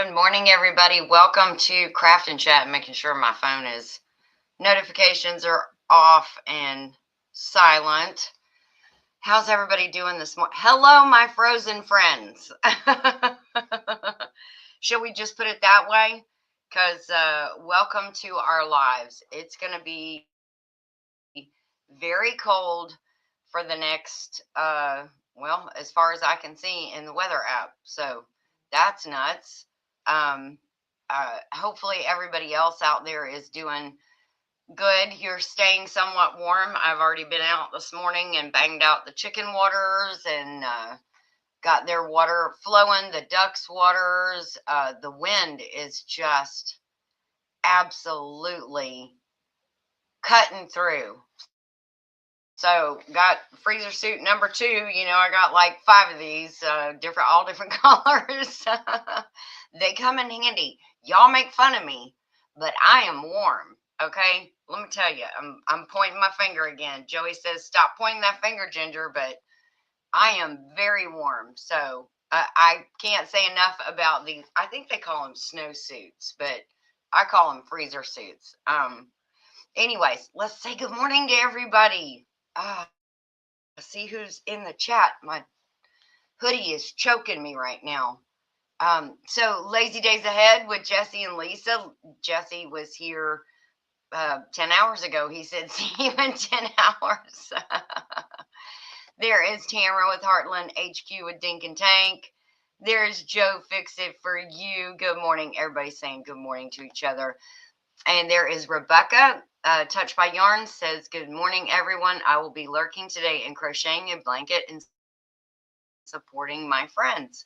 Good morning, everybody. Welcome to Craft and Chat. Making sure my phone is notifications are off and silent. How's everybody doing this morning? Hello, my frozen friends. Should we just put it that way? Because welcome to our lives. It's going to be very cold for the next, as far as I can see in the weather app. So that's nuts. Um, Hopefully, everybody else out there is doing good. You're staying somewhat warm. I've already been out this morning and banged out the chicken waters and got their water flowing, the ducks' waters. The wind is just absolutely cutting through. So got freezer suit number 2. I got like 5 of these, all different colors. They come in handy. Y'all make fun of me, but I am warm. Okay, let me tell you, I'm pointing my finger again. Joey says stop pointing that finger, Ginger, but I am very warm. So I can't say enough about these. I think they call them snow suits, but I call them freezer suits. Anyways, let's say good morning to everybody. See who's in the chat. My hoodie is choking me right now. So Lazy Days Ahead with Jesse and Lisa. Jesse was here 10 hours ago. He said, see you in 10 hours. There is Tamara with Heartland HQ with Dink and Tank. There's Joe Fix It for You. Good morning. Everybody's saying good morning to each other. And there is Rebecca, Touched by Yarn, says, good morning, everyone. I will be lurking today and crocheting a blanket and supporting my friends.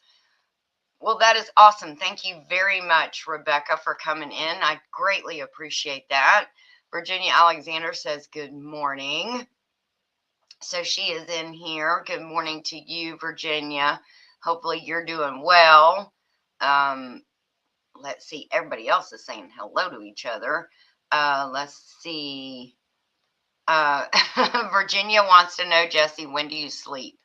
Well, that is awesome. Thank you very much, Rebecca, for coming in. I greatly appreciate that. Virginia Alexander says, good morning. So she is in here. Good morning to you, Virginia. Hopefully you're doing well. Let's see. Everybody else is saying hello to each other. Let's see. Virginia wants to know, Jesse, when do you sleep?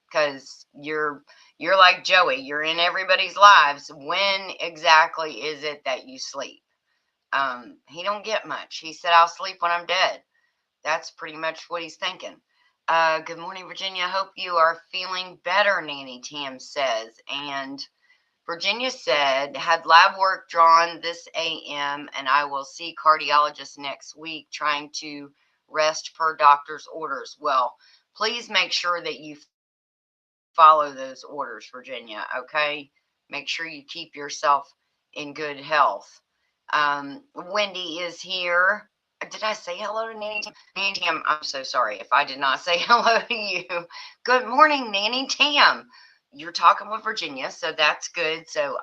Because you're like Joey. You're in everybody's lives. When exactly is it that you sleep? He don't get much. He said, I'll sleep when I'm dead. That's pretty much what he's thinking. Good morning, Virginia. Hope you are feeling better, Nanny Tam says. And Virginia said, had lab work drawn this AM, and I will see cardiologist next week trying to rest per doctor's orders. Well, please make sure that you follow those orders, Virginia, okay? Make sure you keep yourself in good health. Wendy is here. Did I say hello to Nanny Tam? Nanny Tam, I'm so sorry if I did not say hello to you. Good morning, Nanny Tam. You're talking with Virginia, so that's good. So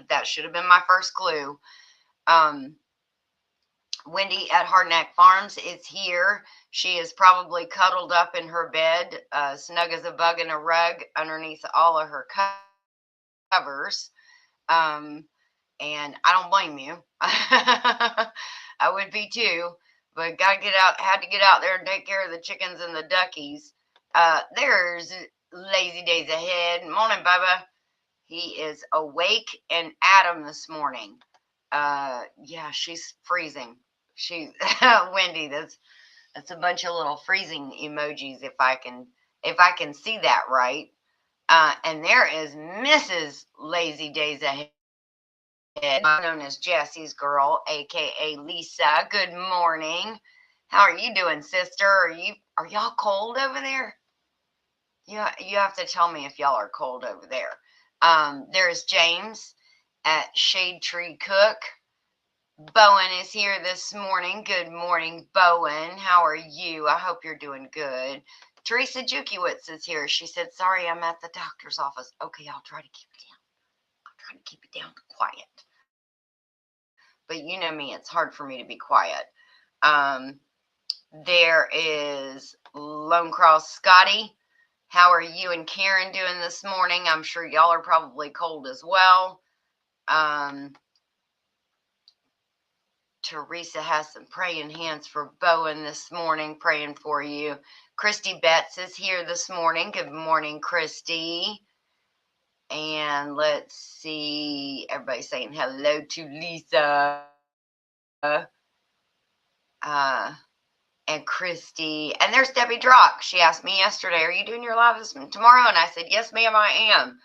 that should have been my first clue. Wendy at Hardneck Farms is here. She is probably cuddled up in her bed, snug as a bug in a rug underneath all of her covers. And I don't blame you. I would be too, but had to get out there and take care of the chickens and the duckies. There's Lazy Days Ahead. Morning, Bubba. He is awake and Adam this morning. Yeah, she's freezing. She's Wendy. That's a bunch of little freezing emojis if I can see that right. And there is Mrs. Lazy Days Ahead, known as Jesse's girl, aka Lisa. Good morning. How are you doing, sister? Are y'all cold over there? You have to tell me if y'all are cold over there. There's James at Shade Tree Cook. Bowen is here this morning. Good morning, Bowen. How are you? I hope you're doing good. Teresa Jukiewicz is here. She said, sorry, I'm at the doctor's office. Okay, I'll try to keep it down. I'll try to keep it down to quiet. But you know me, it's hard for me to be quiet. There is Lone Cross Scotty. How are you and Karen doing this morning? I'm sure y'all are probably cold as well. Teresa has some praying hands for Bowen this morning, praying for you. Christy Betts is here this morning. Good morning, Christy. And let's see, everybody's saying hello to Lisa. And Christy. And there's Debbie Drock. She asked me yesterday, are you doing your live tomorrow? And I said, yes, ma'am, I am.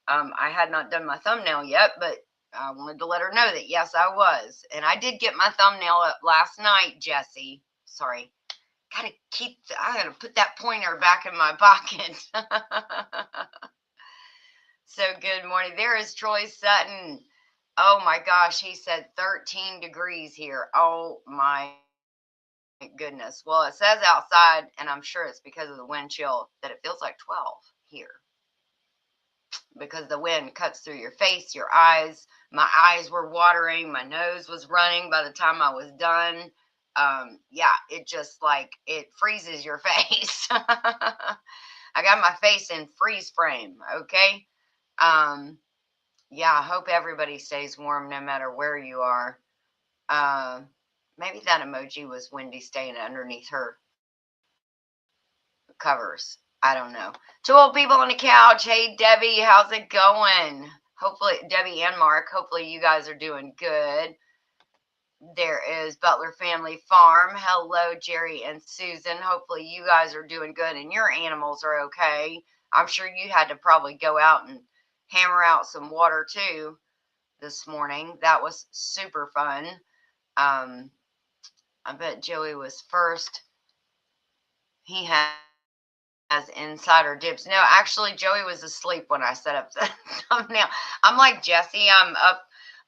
I had not done my thumbnail yet, but I wanted to let her know that, yes, I was. And I did get my thumbnail up last night, Jesse. Sorry. I gotta put that pointer back in my pocket. So good morning. There is Troy Sutton. Oh my gosh, he said 13 degrees here. Oh my goodness. Well, it says outside, and I'm sure it's because of the wind chill, that it feels like 12 here. Because the wind cuts through your face, your eyes. My eyes were watering. My nose was running by the time I was done. Yeah, it just like, it freezes your face. I got my face in freeze frame, okay? Yeah, I hope everybody stays warm no matter where you are. Maybe that emoji was Wendy staying underneath her covers. I don't know. Two old people on the couch. Hey, Debbie, how's it going? Hopefully, Debbie and Mark, hopefully you guys are doing good. There is Butler Family Farm. Hello, Jerry and Susan. Hopefully you guys are doing good and your animals are okay. I'm sure you had to probably go out and hammer out some water too this morning. That was super fun. I bet Joey was first. He has insider dibs. No, actually, Joey was asleep when I set up the thumbnail. I'm like Jesse. I'm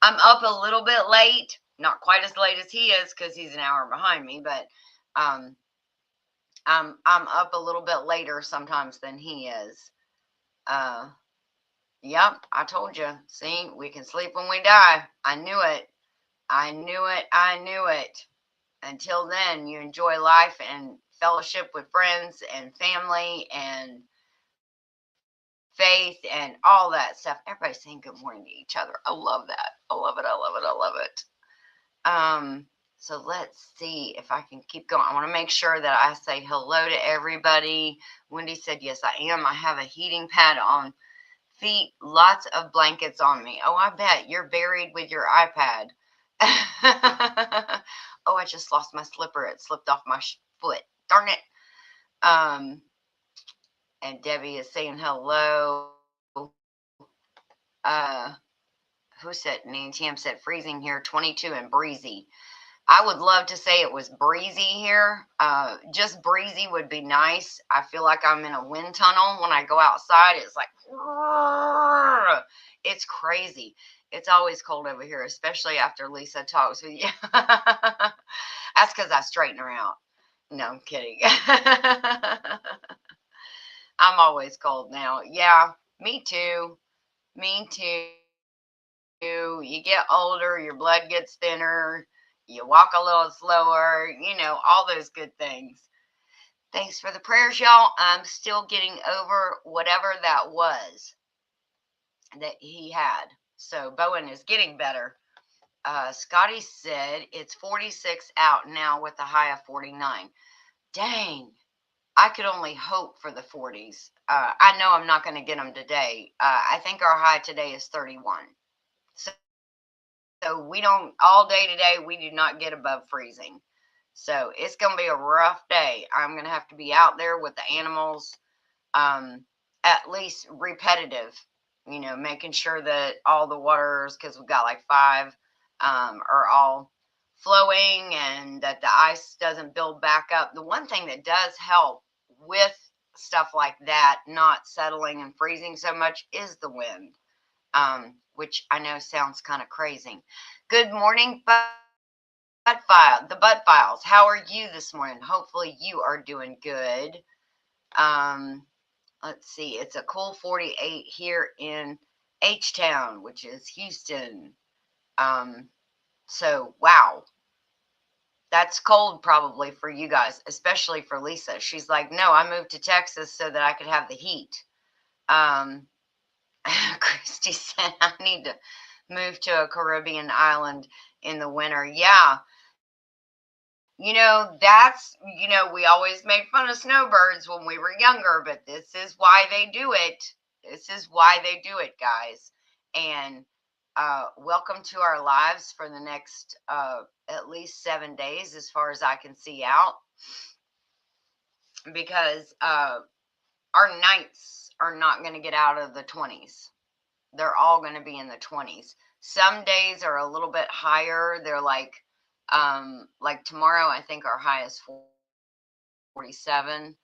up a little bit late. Not quite as late as he is because he's an hour behind me, but I'm up a little bit later sometimes than he is. Yep, I told you. See, we can sleep when we die. I knew it. I knew it. I knew it. Until then, you enjoy life and fellowship with friends and family and faith and all that stuff. Everybody's saying good morning to each other. I love that. I love it. I love it. I love it. So let's see if I can keep going. I want to make sure that I say hello to everybody. Wendy said, yes, I am. I have a heating pad on feet, lots of blankets on me. Oh, I bet you're buried with your iPad. Oh, I just lost my slipper. It slipped off my foot. Darn it. And Debbie is saying hello. Who said, Nancy M said freezing here, 22 and breezy. I would love to say it was breezy here. Just breezy would be nice. I feel like I'm in a wind tunnel when I go outside. It's like, it's crazy. It's always cold over here, especially after Lisa talks with you. That's because I straighten her out. No, I'm kidding. I'm always cold now. Yeah, me too. Me too. You get older, your blood gets thinner, you walk a little slower, all those good things. Thanks for the prayers, y'all. I'm still getting over whatever that was that he had. So Bowen is getting better. Scotty said it's 46 out now with a high of 49. Dang. I could only hope for the 40s. I know I'm not going to get them today. I think our high today is 31. So we don't, all day today, we do not get above freezing. So it's going to be a rough day. I'm going to have to be out there with the animals, at least repetitive, making sure that all the waters, because we've got like 5, are all flowing and that the ice doesn't build back up. The one thing that does help with stuff like that, not settling and freezing so much, is the wind. Which I know sounds kind of crazy. Good morning, the Bud Files. How are you this morning? Hopefully you are doing good. Let's see. It's a cool 48 here in H-Town, which is Houston. So, wow. That's cold probably for you guys, especially for Lisa. She's like, no, I moved to Texas so that I could have the heat. Christy said, I need to move to a Caribbean island in the winter. Yeah. That's, we always made fun of snowbirds when we were younger, but this is why they do it. This is why they do it, guys. And welcome to our lives for the next at least 7 days, as far as I can see out, because our nights are not going to get out of the 20s. They're all going to be in the 20s. Some days are a little bit higher. They're like tomorrow, I think our high is 47.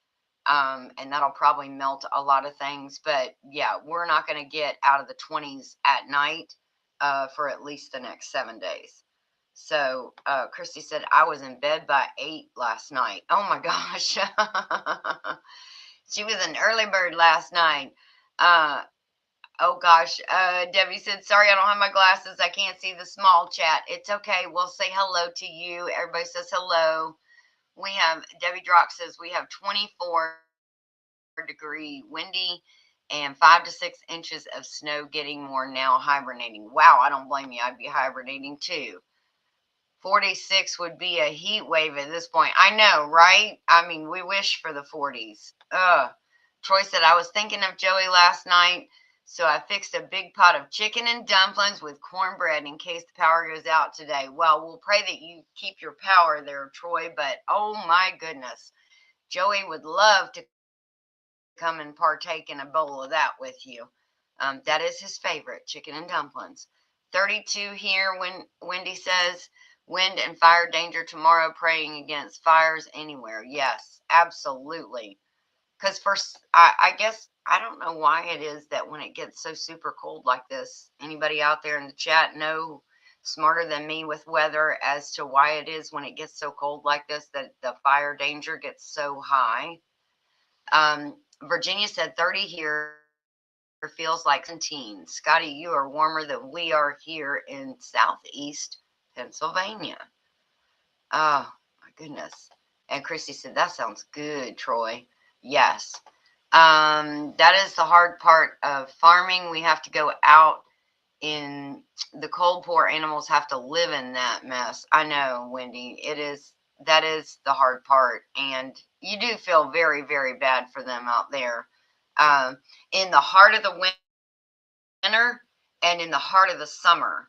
And that'll probably melt a lot of things. But yeah, we're not going to get out of the 20s at night for at least the next 7 days. So Christy said, I was in bed by 8 last night. Oh my gosh. She was an early bird last night. Oh gosh. Debbie said, sorry, I don't have my glasses. I can't see the small chat. It's okay. We'll say hello to you. Everybody says hello. We have, Debbie Drock says, we have 24-degree windy and 5 to 6 inches of snow, getting more now, hibernating. Wow, I don't blame you. I'd be hibernating too. 46 would be a heat wave at this point. I know, right? I mean, we wish for the 40s. Troy said, I was thinking of Joey last night, so I fixed a big pot of chicken and dumplings with cornbread in case the power goes out today. Well, we'll pray that you keep your power there, Troy, but oh my goodness. Joey would love to come and partake in a bowl of that with you. That is his favorite, chicken and dumplings. 32 here, when Wendy says, wind and fire danger tomorrow, praying against fires anywhere. Yes, absolutely. Because first, I guess, I don't know why it is that when it gets so super cold like this, anybody out there in the chat know smarter than me with weather as to why it is when it gets so cold like this that the fire danger gets so high. Virginia said 30 here feels like 17. Scotty, you are warmer than we are here in southeast Pennsylvania. Oh, my goodness. And Christy said, that sounds good, Troy. Yes. That is the hard part of farming. We have to go out in the cold. Poor animals have to live in that mess. I know, Wendy. That is the hard part. And you do feel very, very bad for them out there. In the heart of the winter and in the heart of the summer,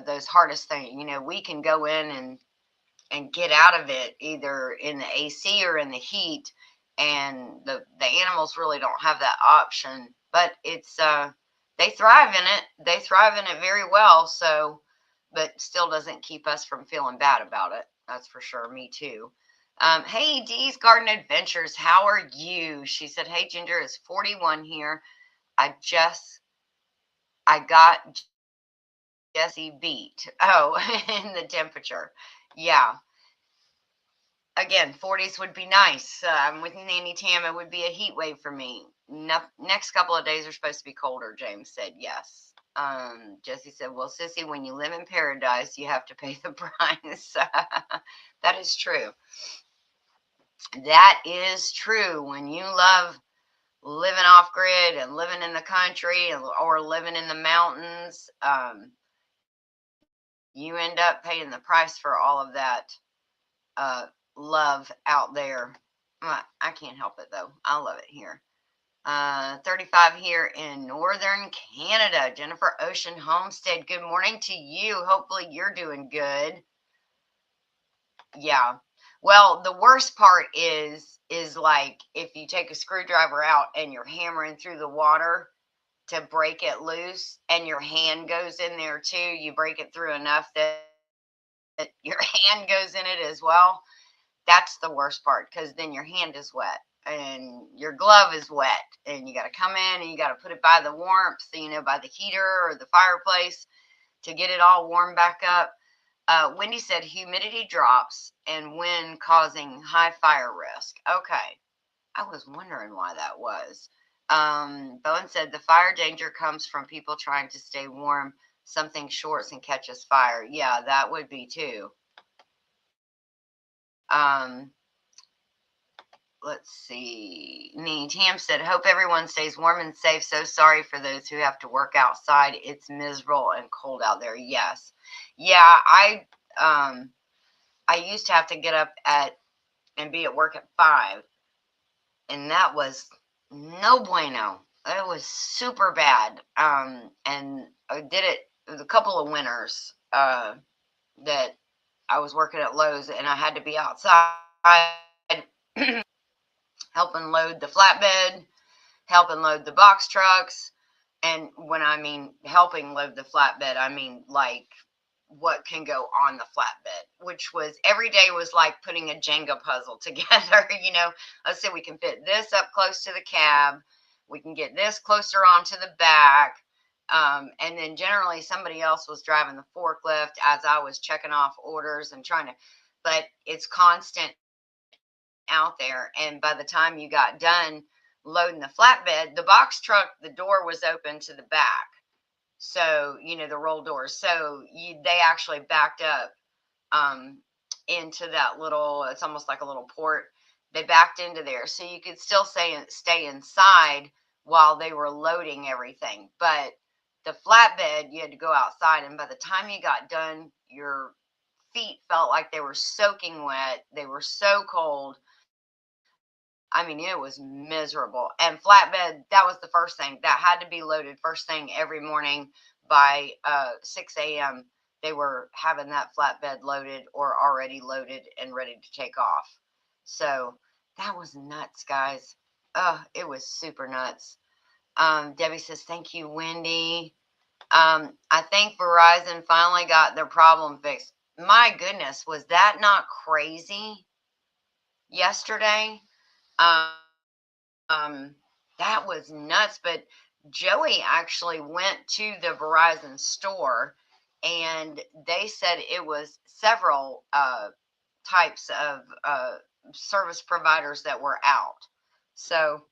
those hardest things, we can go in and get out of it either in the AC or in the heat, and the animals really don't have that option. But it's they thrive in it. They thrive in it very well. So, but still doesn't keep us from feeling bad about it. That's for sure. Me too. Hey, Dee's Garden Adventures, how are you? She said, hey, Ginger, it's 41 here. I got Jesse beat. Oh, in the temperature. Yeah. Again, 40s would be nice. With Nanny Tam, it would be a heat wave for me. Next couple of days are supposed to be colder, James said. Yes. Jesse said, well, Sissy, when you live in paradise, you have to pay the price. That is true. That is true. When you love living off grid and living in the country or living in the mountains, you end up paying the price for all of that love out there. I can't help it though. I love it here. 35 here in northern Canada. Jennifer Ocean Homestead, good morning to you. Hopefully you're doing good. Yeah. Well, the worst part is like if you take a screwdriver out and you're hammering through the water to break it loose and your hand goes in there too, you break it through enough that your hand goes in it as well. That's the worst part, because then your hand is wet and your glove is wet and you got to come in and you got to put it by the warmth, by the heater or the fireplace to get it all warm back up. Wendy said humidity drops and wind causing high fire risk. Okay. I was wondering why that was. Bowen said the fire danger comes from people trying to stay warm. Something shorts and catches fire. Yeah, that would be too. Let's see. Tam said, hope everyone stays warm and safe. So sorry for those who have to work outside. It's miserable and cold out there. Yes. Yeah, I used to have to get up and be at work at 5. And that was no bueno. It was super bad. And I did it. It was a couple of winters that I was working at Lowe's, and I had to be outside helping load the flatbed, helping load the box trucks. And when I mean helping load the flatbed, I mean like what can go on the flatbed, which was every day was like putting a Jenga puzzle together. Let's say we can fit this up close to the cab, we can get this closer onto the back. And then generally somebody else was driving the forklift as I was checking off orders and trying to, but it's constant out there. And by the time you got done loading the flatbed, the box truck, the door was open to the back. So, the roll doors. So they actually backed up um, into that little, it's almost like a little port. They backed into there. So you could still stay inside while they were loading everything. But the flatbed, you had to go outside. And by the time you got done, your feet felt like they were soaking wet. They were so cold. I mean, it was miserable. And flatbed, that was the first thing that had to be loaded first thing every morning by 6 a.m. They were having that flatbed loaded or already loaded and ready to take off. So that was nuts, guys. It was super nuts. Debbie says, thank you, Wendy. I think Verizon finally got their problem fixed. My goodness, was that not crazy yesterday? Um, that was nuts. But Joey actually went to the Verizon store, and they said it was several types of service providers that were out. So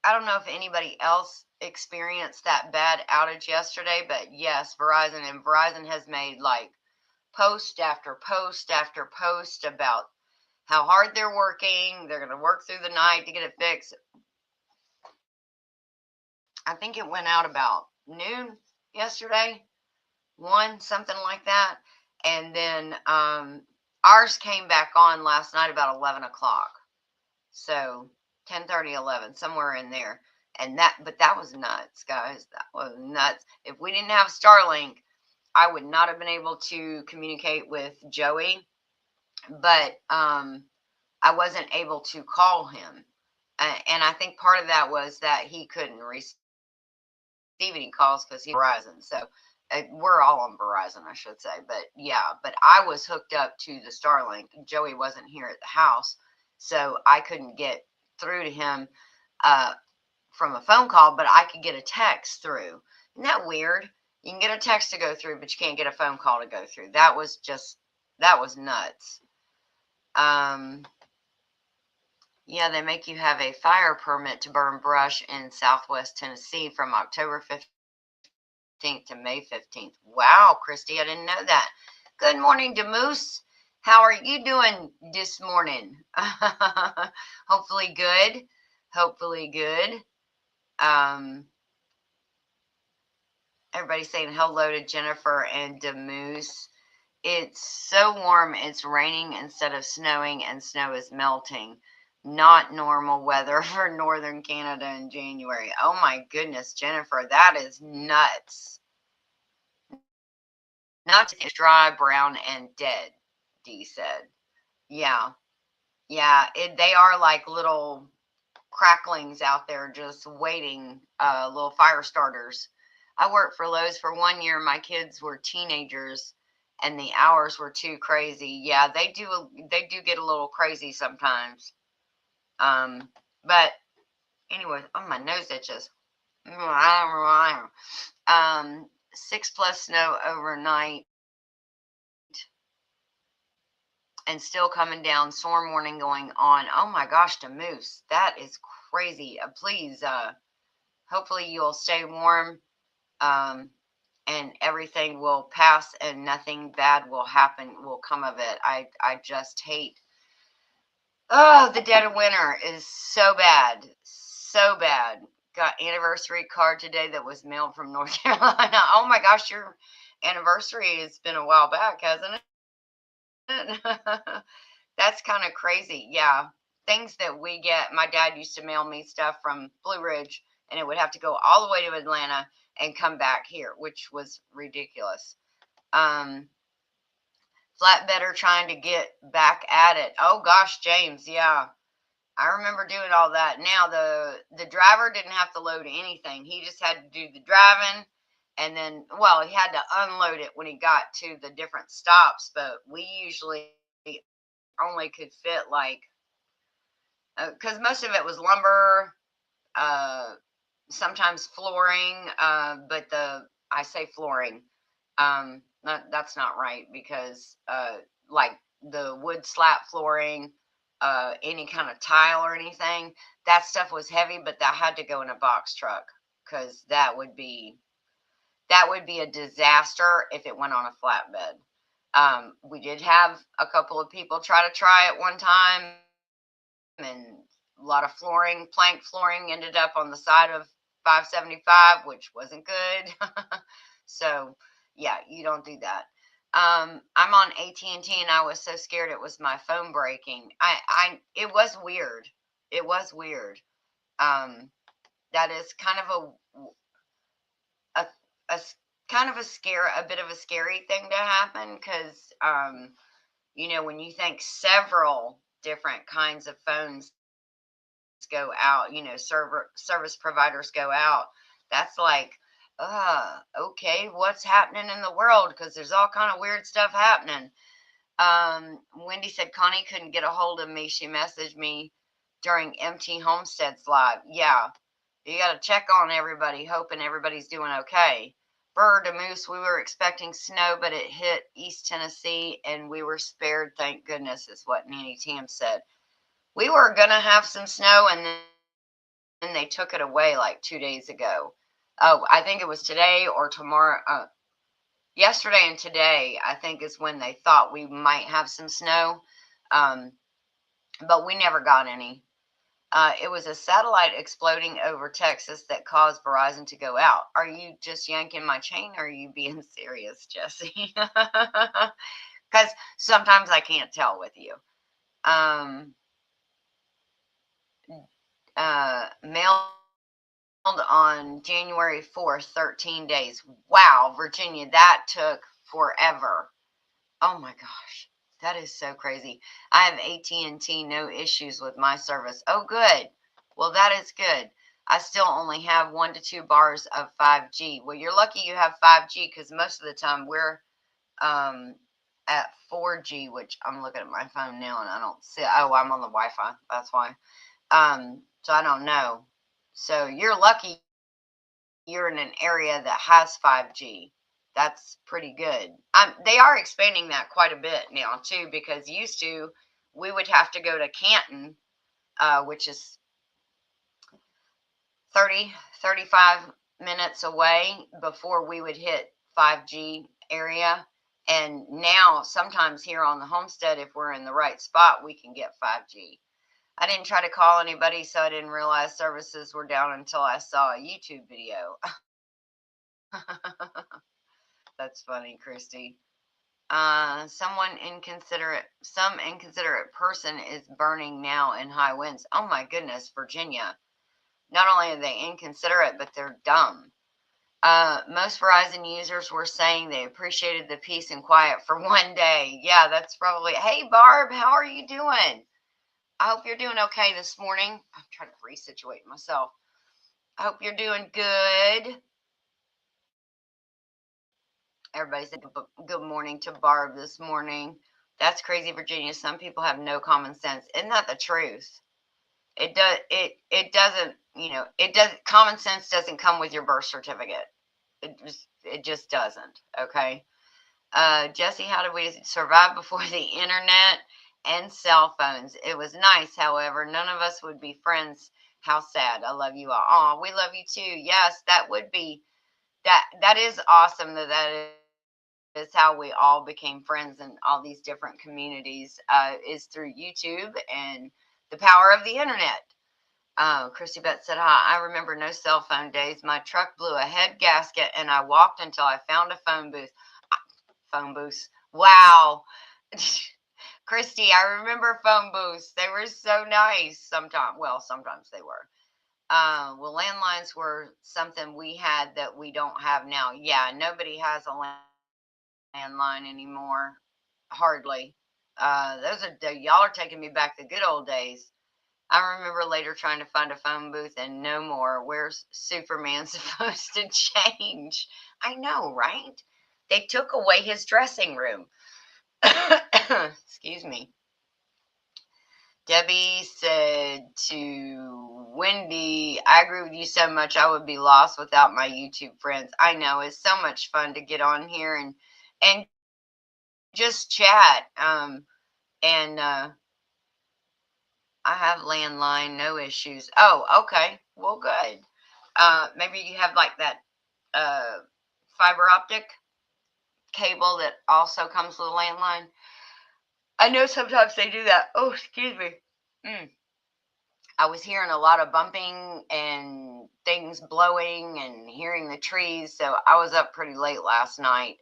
I don't know if anybody else experienced that bad outage yesterday, but yes, Verizon has made like post after post after post about how hard they're working. They're going to work through the night to get it fixed. I think it went out about noon yesterday, one, something like that. And then ours came back on last night about 11 o'clock. So 10:30, 11, somewhere in there. But that was nuts, guys. That was nuts. If we didn't have Starlink, I would not have been able to communicate with Joey, but I wasn't able to call him. And I think part of that was that he couldn't receive any calls because he's Verizon. So we're all on Verizon, I should say. But yeah, but I was hooked up to the Starlink. Joey wasn't here at the house, so I couldn't get through to him uh, from a phone call, but I could get a text through. Isn't that weird? You can get a text to go through, but you can't get a phone call to go through. That was nuts. Yeah, they make you have a fire permit to burn brush in Southwest Tennessee from October 15th to May 15th. Wow, Christy, I didn't know that. Good morning, Demoose. How are you doing this morning? Hopefully good. Hopefully good. Everybody's saying hello to Jennifer and Demoose. It's so warm, it's raining instead of snowing, and snow is melting. Not normal weather for northern Canada in January. Oh my goodness, Jennifer, that is nuts. Nuts. It's dry, brown, and dead, Dee said. Yeah, yeah, they are like little cracklings out there just waiting, little fire starters. I worked for Lowe's for 1 year. My kids were teenagers and the hours were too crazy. Yeah, they do get a little crazy sometimes. But anyway, oh, my nose itches. 6+ snow overnight and still coming down. Storm warning going on. Oh my gosh, the moose. That is crazy. Please, hopefully you'll stay warm. And everything will pass and nothing bad will come of it. I just hate, the dead of winter is so bad. So bad. Got anniversary card today that was mailed from North Carolina. Oh my gosh, your anniversary has been a while back, hasn't it? That's kind of crazy. Yeah. Things that we get. My dad used to mail me stuff from Blue Ridge and it would have to go all the way to Atlanta and come back here, which was ridiculous. Flatbedder trying to get back at it. Oh gosh, James, yeah. I remember doing all that. Now the driver didn't have to load anything. He just had to do the driving, and then, well, he had to unload it when he got to the different stops, but we usually only could fit like, because most of it was lumber, sometimes flooring, but I say flooring, that's not right, because like the wood slat flooring, any kind of tile or anything, that stuff was heavy, but that had to go in a box truck, because that would be a disaster if it went on a flatbed. We did have a couple of people try it one time, and a lot of plank flooring ended up on the side of 575, which wasn't good. So yeah, you don't do that. I'm on AT&T, and I was so scared it was my phone breaking. It was weird. It was weird. That is kind of a kind of a bit of a scary thing to happen, because when you think several different kinds of phones go out, service providers go out, that's like, okay, what's happening in the world? Because there's all kind of weird stuff happening. Wendy said Connie couldn't get a hold of me. She messaged me during MT Homestead's live. Yeah, you got to check on everybody, hoping everybody's doing okay. Bird to Moose, we were expecting snow, but it hit East Tennessee, and we were spared, thank goodness, is what Nanny Tam said. We were going to have some snow, and then they took it away like 2 days ago. Oh, I think it was today or tomorrow. Yesterday and today, I think, is when they thought we might have some snow, but we never got any. It was a satellite exploding over Texas that caused Verizon to go out. Are you just yanking my chain, or are you being serious, Jesse? Because sometimes I can't tell with you. Mailed on January 4th, 13 days. Wow, Virginia, that took forever. Oh my gosh, that is so crazy. I have AT&T, no issues with my service. Oh, good. Well, that is good. I still only have 1 to 2 bars of 5G. Well, you're lucky you have 5G, because most of the time we're at 4G, which I'm looking at my phone now and I don't see. Oh, I'm on the Wi-Fi. That's why. So I don't know. So you're lucky you're in an area that has 5G. That's pretty good. They are expanding that quite a bit now too, because used to we would have to go to Canton, which is 35 minutes away before we would hit 5G area. And now sometimes here on the homestead, if we're in the right spot, we can get 5G. I didn't try to call anybody, so I didn't realize services were down until I saw a YouTube video. That's funny, Christy. Some inconsiderate person is burning now in high winds. Oh my goodness, Virginia. Not only are they inconsiderate, but they're dumb. Most Verizon users were saying they appreciated the peace and quiet for 1 day. Yeah, that's probably. Hey, Barb, how are you doing? I hope you're doing okay this morning. I'm trying to resituate myself. I hope you're doing good. Everybody said good morning to Barb this morning. That's crazy, Virginia. Some people have no common sense. Isn't that the truth? It doesn't, common sense doesn't come with your birth certificate. It just doesn't. Okay. Jesse, how did we survive before the internet and cell phones? It was nice, however. None of us would be friends. How sad. I love you all. Oh, we love you too. Yes, that would be that is awesome that is how we all became friends in all these different communities, is through YouTube and the power of the internet. Christy Betts said, hi, I remember no cell phone days. My truck blew a head gasket and I walked until I found a phone booth. Phone booths. Wow. Christy, I remember phone booths. They were so nice sometimes. Well, sometimes they were. Well, landlines were something we had that we don't have now. Yeah, nobody has a landline anymore. Hardly. Y'all are taking me back to good old days. I remember later trying to find a phone booth and no more. Where's Superman supposed to change? I know, right? They took away his dressing room. Excuse me. Debbie said to Wendy, I agree with you so much. I would be lost without my YouTube friends. I know, it's so much fun to get on here and just chat. And I have landline, no issues. Oh, okay. Well, good. Maybe you have like that fiber optic cable that also comes with a landline. I know sometimes they do that. Oh, excuse me. I was hearing a lot of bumping and things blowing and hearing the trees, so I was up pretty late last night.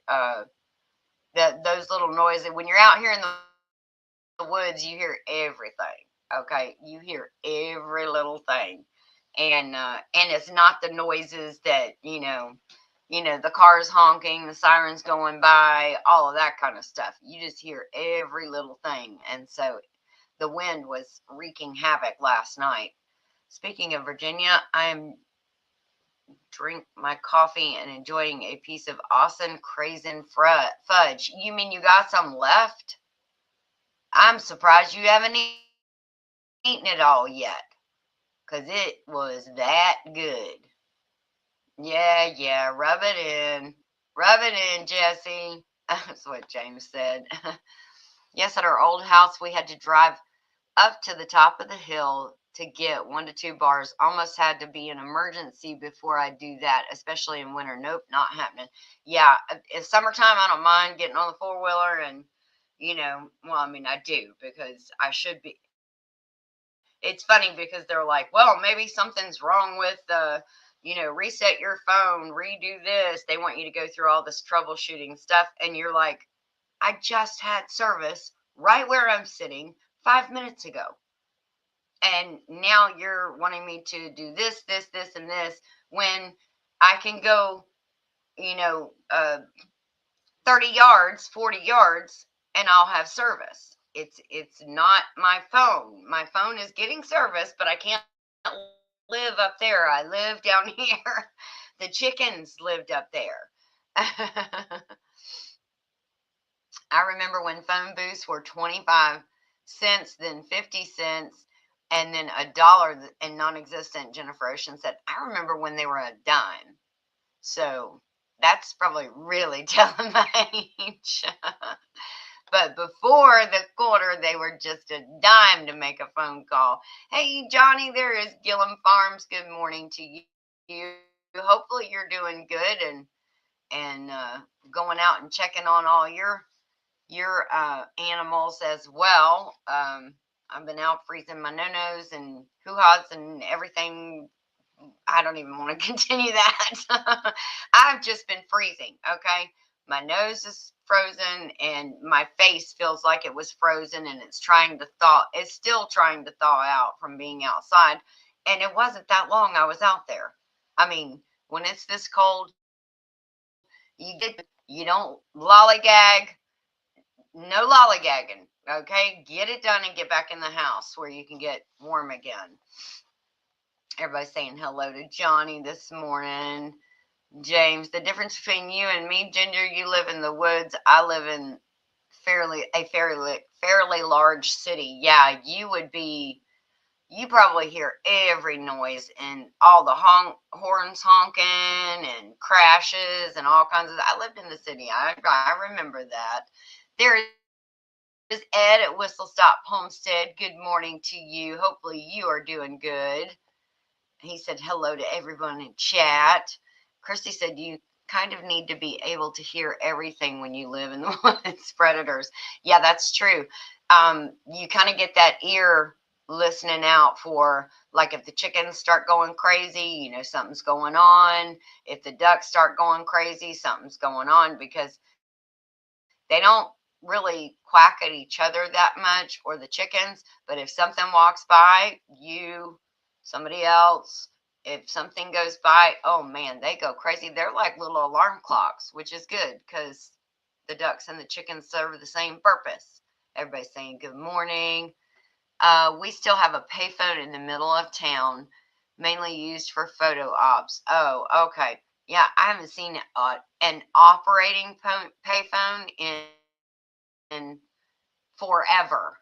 Those little noises when you're out here in the woods, you hear everything. Okay, you hear every little thing, and it's not the noises that the cars honking, the sirens going by, all of that kind of stuff. You just hear every little thing, and so the wind was wreaking havoc last night. Speaking of Virginia, I'm drink my coffee and enjoying a piece of Austin Craisin fudge. You mean you got some left? I'm surprised you haven't eaten it all yet, 'cause it was that good. Yeah, rub it in. Rub it in, Jesse. That's what James said. Yes, at our old house, we had to drive up to the top of the hill to get 1 to 2 bars. Almost had to be an emergency before I do that, especially in winter. Nope, not happening. Yeah, it's summertime. I don't mind getting on the four-wheeler and, well, I mean, I do because I should be. It's funny because they're like, well, maybe something's wrong with reset your phone, redo this. They want you to go through all this troubleshooting stuff. And you're like, I just had service right where I'm sitting 5 minutes ago. And now you're wanting me to do this, and this when I can go, 30 yards, 40 yards, and I'll have service. It's not my phone. My phone is getting service, but I can't live up there. I live down here. The chickens lived up there. I remember when phone booths were 25 cents, then 50 cents, and then $1 and non-existent. Jennifer Ocean said, I remember when they were a dime. So that's probably really telling my age. But before the quarter, they were just a dime to make a phone call. Hey, Johnny, there is Gillum Farms. Good morning to you. Hopefully you're doing good and going out and checking on all your animals as well. I've been out freezing my no-nos and hoo-haws and everything. I don't even want to continue that. I've just been freezing, okay? My nose is frozen and my face feels like it was frozen and it's still trying to thaw out from being outside. And it wasn't that long I was out there. I mean, when it's this cold, you don't lollygag, no lollygagging, okay? Get it done and get back in the house where you can get warm again. Everybody's saying hello to Johnny this morning. James, the difference between you and me, Ginger, you live in the woods. I live in fairly large city. Yeah, you probably hear every noise and all the horns honking and crashes and all kinds of. I lived in the city. I remember that. There is Ed at Whistle Stop Homestead. Good morning to you. Hopefully you are doing good. He said hello to everyone in chat. Christy said you kind of need to be able to hear everything when you live in the woods. Predators. Yeah, that's true. You kind of get that ear listening out for, like, if the chickens start going crazy, something's going on. If the ducks start going crazy, something's going on, because they don't really quack at each other that much, or the chickens. But if something walks by, somebody else, If something goes by, oh man, they go crazy. They're like little alarm clocks, which is good because the ducks and the chickens serve the same purpose. Everybody's saying good morning. We still have a payphone in the middle of town, mainly used for photo ops. Oh, okay. Yeah, I haven't seen an operating payphone in forever.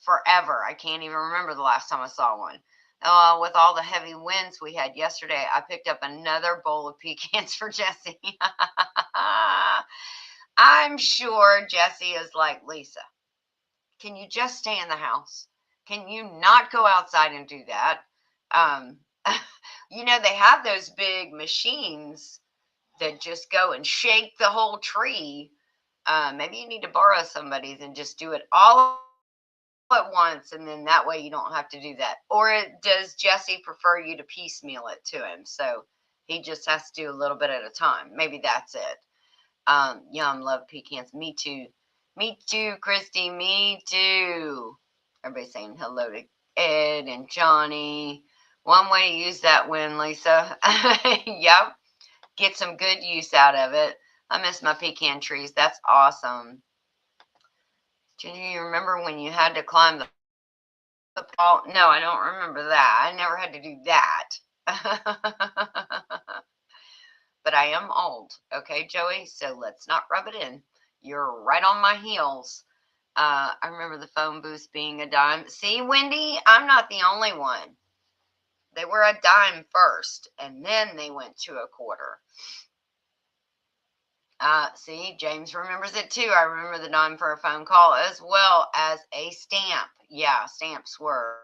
Forever. I can't even remember the last time I saw one. With all the heavy winds we had yesterday, I picked up another bowl of pecans for Jesse. I'm sure Jesse is like, Lisa, can you just stay in the house? Can you not go outside and do that? Um, they have those big machines that just go and shake the whole tree. Maybe you need to borrow somebody's and just do it all at once, and then that way you don't have to do that. Or does Jesse prefer you to piecemeal it to him, so he just has to do a little bit at a time? Maybe that's it. Yum, love pecans. Me too. Me too, Christy. Me too. Everybody's saying hello to Ed and Johnny. One way to use that win, Lisa. Yep. Get some good use out of it. I miss my pecan trees. That's awesome. Do you remember when you had to climb the pole? No, I don't remember that. I never had to do that. But I am old. Okay, Joey? So let's not rub it in. You're right on my heels. I remember the phone booth being a dime. See, Wendy, I'm not the only one. They were a dime first, and then they went to a quarter. See, James remembers it too. I remember the dime for a phone call as well as a stamp. Yeah, stamps were.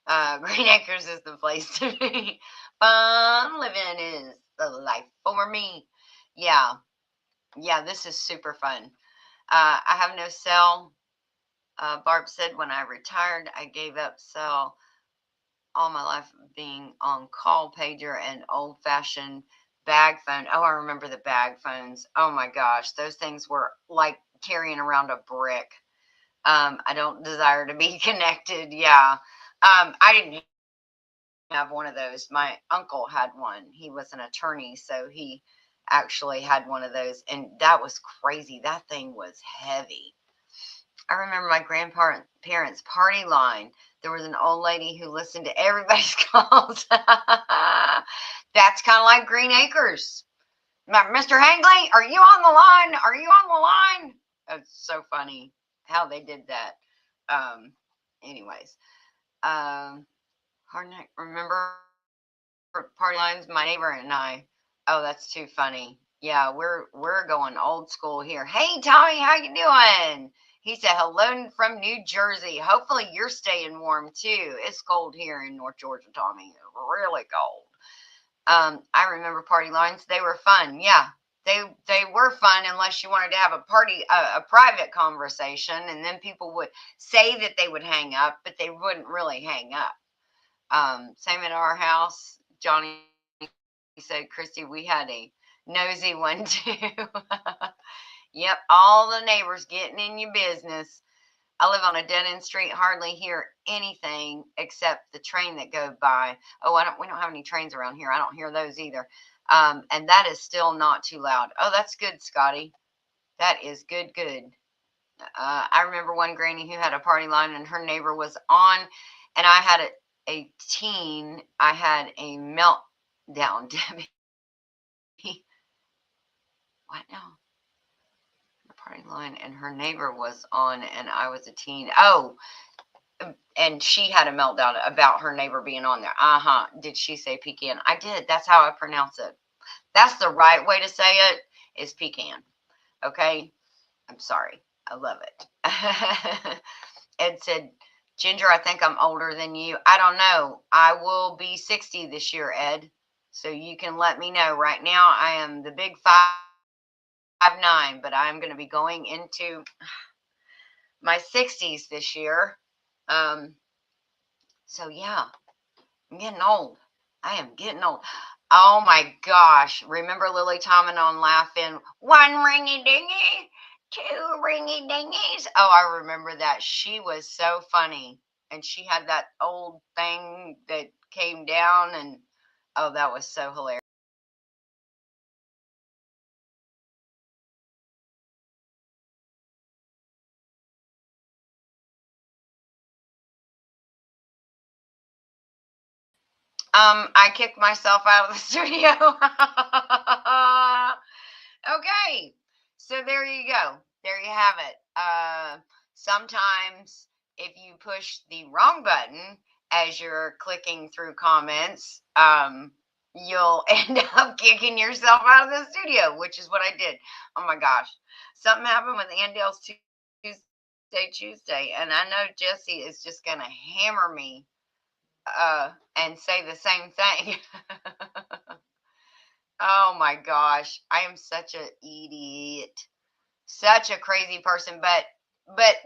Green Acres is the place to be. Fun living is the life for me. Yeah, this is super fun. I have no cell. Barb said when I retired, I gave up cell all my life being on call pager and old-fashioned bag phone. Oh, I remember the bag phones. Oh my gosh, those things were like carrying around a brick. I don't desire to be connected. Yeah. I didn't have one of those. My uncle had one. He was an attorney, so he actually had one of those, and that was crazy. That thing was heavy. I remember my grandparents' party line. There was an old lady who listened to everybody's calls. That's kind of like Green Acres. Mr. Hangley, are you on the line? Are you on the line? It's so funny how they did that. Anyways, Hardneck, remember party lines? My neighbor and I. Oh, that's too funny. Yeah, we're going old school here. Hey, Tommy, how you doing? He said hello from New Jersey. Hopefully you're staying warm too. It's cold here in North Georgia, Tommy. Really cold. I remember party lines. They were fun. Yeah, they were fun unless you wanted to have a private conversation, and then people would say that they would hang up, but they wouldn't really hang up. Same at our house. Johnny said, Christy, we had a nosy one too. Yep, all the neighbors getting in your business. I live on a dead-end street, hardly hear anything except the train that goes by. Oh, we don't have any trains around here. I don't hear those either. And that is still not too loud. Oh, that's good, Scotty. That is good. I remember one granny who had a party line and her neighbor was on, and I had a teen. I had a meltdown, Debbie. What now? Party line and her neighbor was on and I was a teen. Oh, and she had a meltdown about her neighbor being on there. Did she say pecan? I did. That's how I pronounce it. That's the right way to say it, is pecan. Okay? I'm sorry. I love it. Ed said, Ginger, I think I'm older than you. I don't know. I will be 60 this year, Ed. So you can let me know. Right now, I am the big 5'9", but I'm going to be going into my 60s this year. So yeah, I'm getting old. I am getting old. Oh my gosh. Remember Lily Tomlin on Laughing? One ringy dingy, two ringy dingies. Oh, I remember that. She was so funny. and she had that old thing that came down, and oh, that was so hilarious. I kicked myself out of the studio. Okay, so there you go. There you have it. Sometimes if you push the wrong button as you're clicking through comments, you'll end up kicking yourself out of the studio, which is what I did. Oh my gosh, something happened with Andale's Tuesday, and I know Jesse is just gonna hammer me and say the same thing. Oh my gosh, I am such an idiot, such a crazy person. But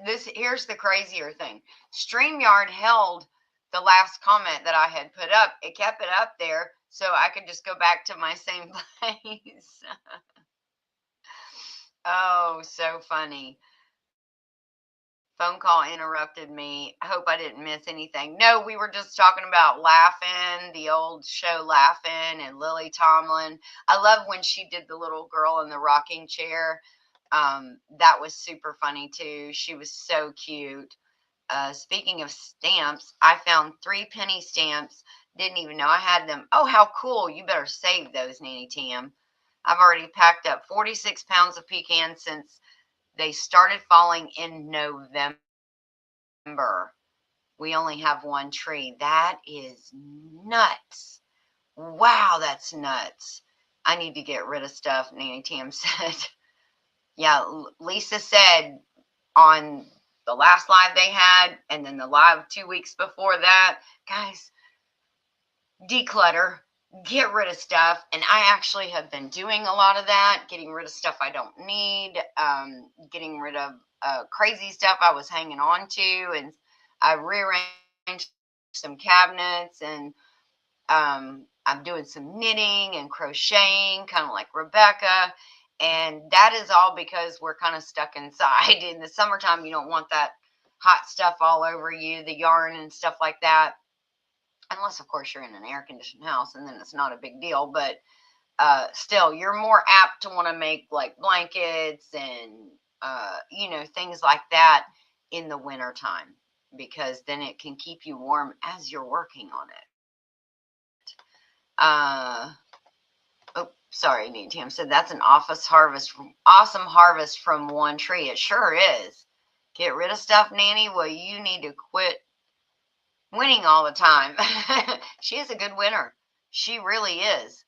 this here's the crazier thing. StreamYard held the last comment that I had put up. It kept it up there so I could just go back to my same place. Oh, so funny. Phone call interrupted me. I hope I didn't miss anything. No, we were just talking about Laughing, the old show Laughing, and Lily Tomlin. I love when she did the little girl in the rocking chair. That was super funny too. She was so cute. Speaking of stamps, I found 3 penny stamps. Didn't even know I had them. Oh, how cool. You better save those, Nanny Tam. I've already packed up 46 pounds of pecans since they started falling in November. We only have one tree. That is nuts. Wow, that's nuts. I need to get rid of stuff, Nanny Tam said. Yeah, Lisa said on the last live they had, and then the live 2 weeks before that, guys, declutter, get rid of stuff. And I actually have been doing a lot of that, getting rid of stuff I don't need, getting rid of crazy stuff I was hanging on to, and I rearranged some cabinets, and I'm doing some knitting and crocheting, kind of like Rebecca. And that is all because we're kind of stuck inside. In the summertime, you don't want that hot stuff all over you, the yarn and stuff like that. Unless, of course, you're in an air conditioned house, and then it's not a big deal. But still, you're more apt to want to make like blankets and, things like that in the wintertime, because then it can keep you warm as you're working on it. Oh, sorry, Nate Tam said that's an awesome harvest from one tree. It sure is. Get rid of stuff, Nanny. Well, you need to quit winning all the time. She is a good winner. She really is.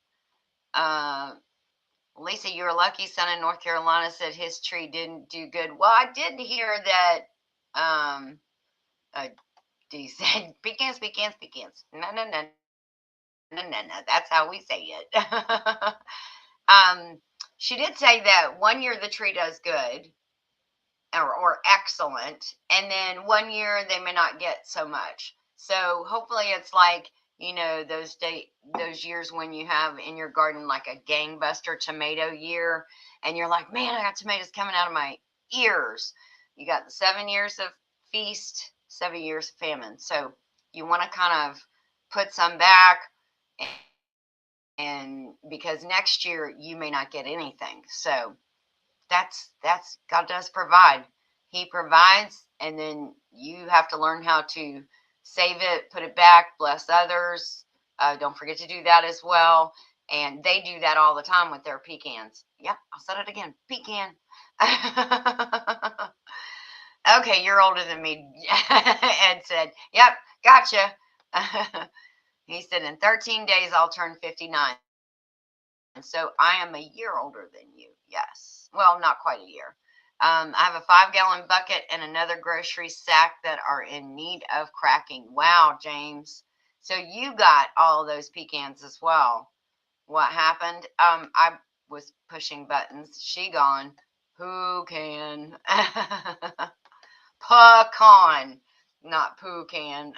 Lisa, you're lucky. Son in North Carolina said his tree didn't do good. Well, I did hear that. He said pecans. No, no, no, no. That's how we say it. She did say that one year the tree does good or excellent, and then one year they may not get so much. So hopefully it's like, those years when you have in your garden like a gangbuster tomato year, and you're like, man, I got tomatoes coming out of my ears. You got the 7 years of feast, 7 years of famine. So you want to kind of put some back, and because next year you may not get anything. So that's God does provide. He provides, and then you have to learn how to save it, put it back, bless others. Don't forget to do that as well. And they do that all the time with their pecans. Yep, I'll said it again. Pecan. Okay, you're older than me, Ed said. Yep, gotcha. He said, in 13 days, I'll turn 59. And so I am a year older than you. Yes. Well, not quite a year. I have a 5-gallon bucket and another grocery sack that are in need of cracking. Wow, James. So you got all those pecans as well. What happened? I was pushing buttons. She gone. Who can? Pecan, not poo-can.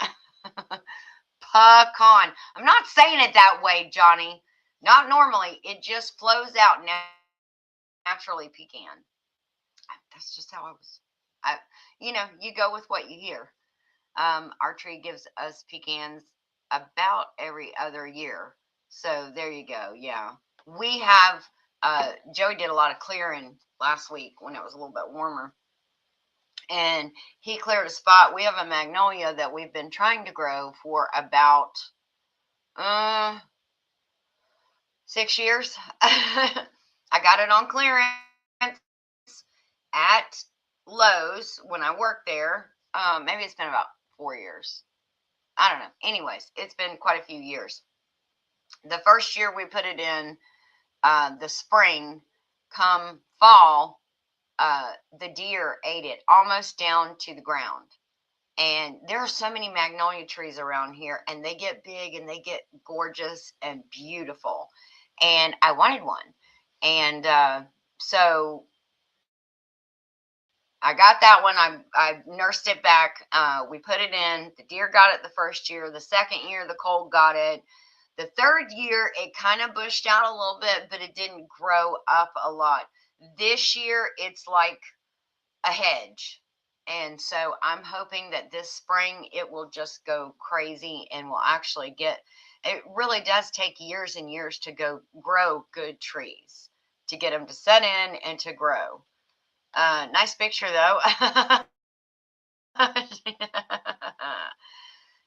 Pecan. I'm not saying it that way, Johnny. Not normally. It just flows out naturally. Pecan. That's just how I was. You go with what you hear. Our tree gives us pecans about every other year. So there you go. Yeah. We have, Joey did a lot of clearing last week when it was a little bit warmer. And he cleared a spot. We have a magnolia that we've been trying to grow for about 6 years. I got it on clearance at Lowe's when I worked there. Maybe it's been about 4 years. I don't know. Anyways, it's been quite a few years. The first year we put it in the spring, come fall, the deer ate it almost down to the ground. And there are so many magnolia trees around here, and they get big and they get gorgeous and beautiful. And I wanted one. And so I got that one. I nursed it back. We put it in. The deer got it the first year. The second year, the cold got it. The third year, it kind of bushed out a little bit, but it didn't grow up a lot. This year, it's like a hedge. And so I'm hoping that this spring it will just go crazy and will actually get, it really does take years and years to go grow good trees, to get them to set in and to grow. Nice picture though.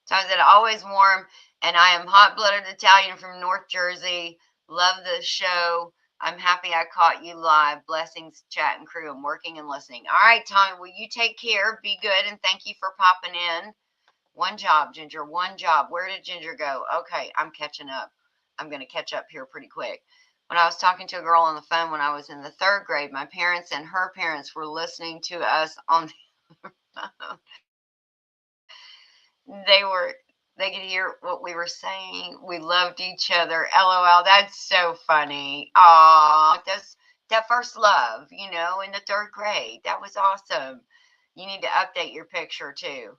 Times it always warm, and I am hot-blooded Italian from North Jersey. Love the show. I'm happy I caught you live. Blessings, chat and crew. I'm working and listening. All right, Tommy, will you take care? Be good, and thank you for popping in. One job, Ginger. One job. Where did Ginger go? Okay, I'm catching up. I'm going to catch up here pretty quick. When I was talking to a girl on the phone when I was in the 3rd grade, my parents and her parents were listening to us on the phone. They could hear what we were saying. We loved each other. LOL. That's so funny. Aw, that's that first love, in the 3rd grade. That was awesome. You need to update your picture too.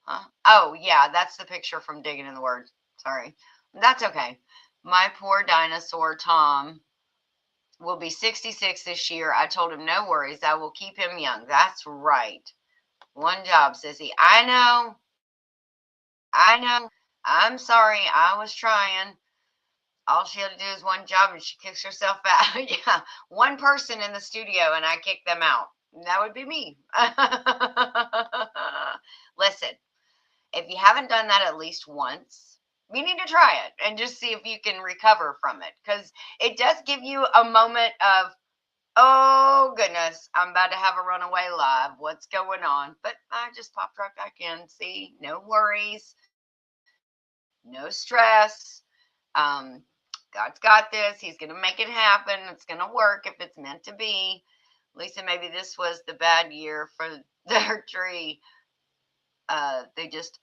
Huh? Oh, yeah, that's the picture from Digging in the Word. Sorry. That's okay. My poor dinosaur, Tom, will be 66 this year. I told him no worries. I will keep him young. That's right. One job, sissy. I know. I'm sorry. I was trying. All she had to do is one job and she kicks herself out. Yeah. One person in the studio and I kick them out. That would be me. Listen, if you haven't done that at least once, you need to try it and just see if you can recover from it. Because it does give you a moment of, oh goodness, I'm about to have a runaway live. What's going on? But I just popped right back in. See, no worries. No stress. God's got this. He's going to make it happen. It's going to work if it's meant to be. Lisa, maybe this was the bad year for their tree. They just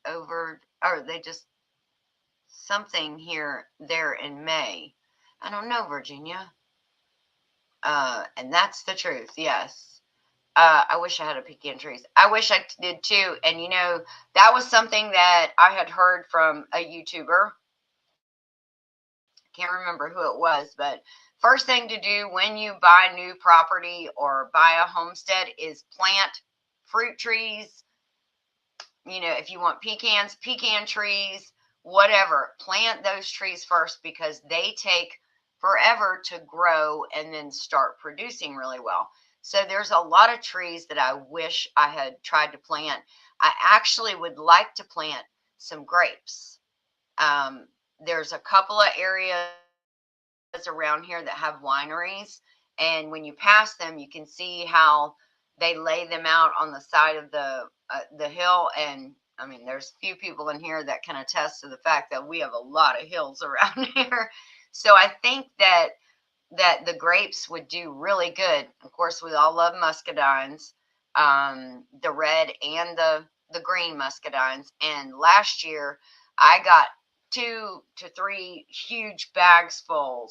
something here, there in May. I don't know, Virginia. And that's the truth. Yes. I wish I had a pecan trees. I wish I did too. And that was something that I had heard from a YouTuber. Can't remember who it was, but first thing to do when you buy new property or buy a homestead is plant fruit trees. If you want pecans, pecan trees, whatever, plant those trees first because they take forever to grow and then start producing really well. So there's a lot of trees that I wish I had tried to plant. I actually would like to plant some grapes. There's a couple of areas around here that have wineries, and when you pass them, you can see how they lay them out on the side of the hill. And I mean, there's few people in here that can attest to the fact that we have a lot of hills around here. So I think that the grapes would do really good. Of course, we all love muscadines, the red and the green muscadines. And last year, I got 2 to 3 huge bags full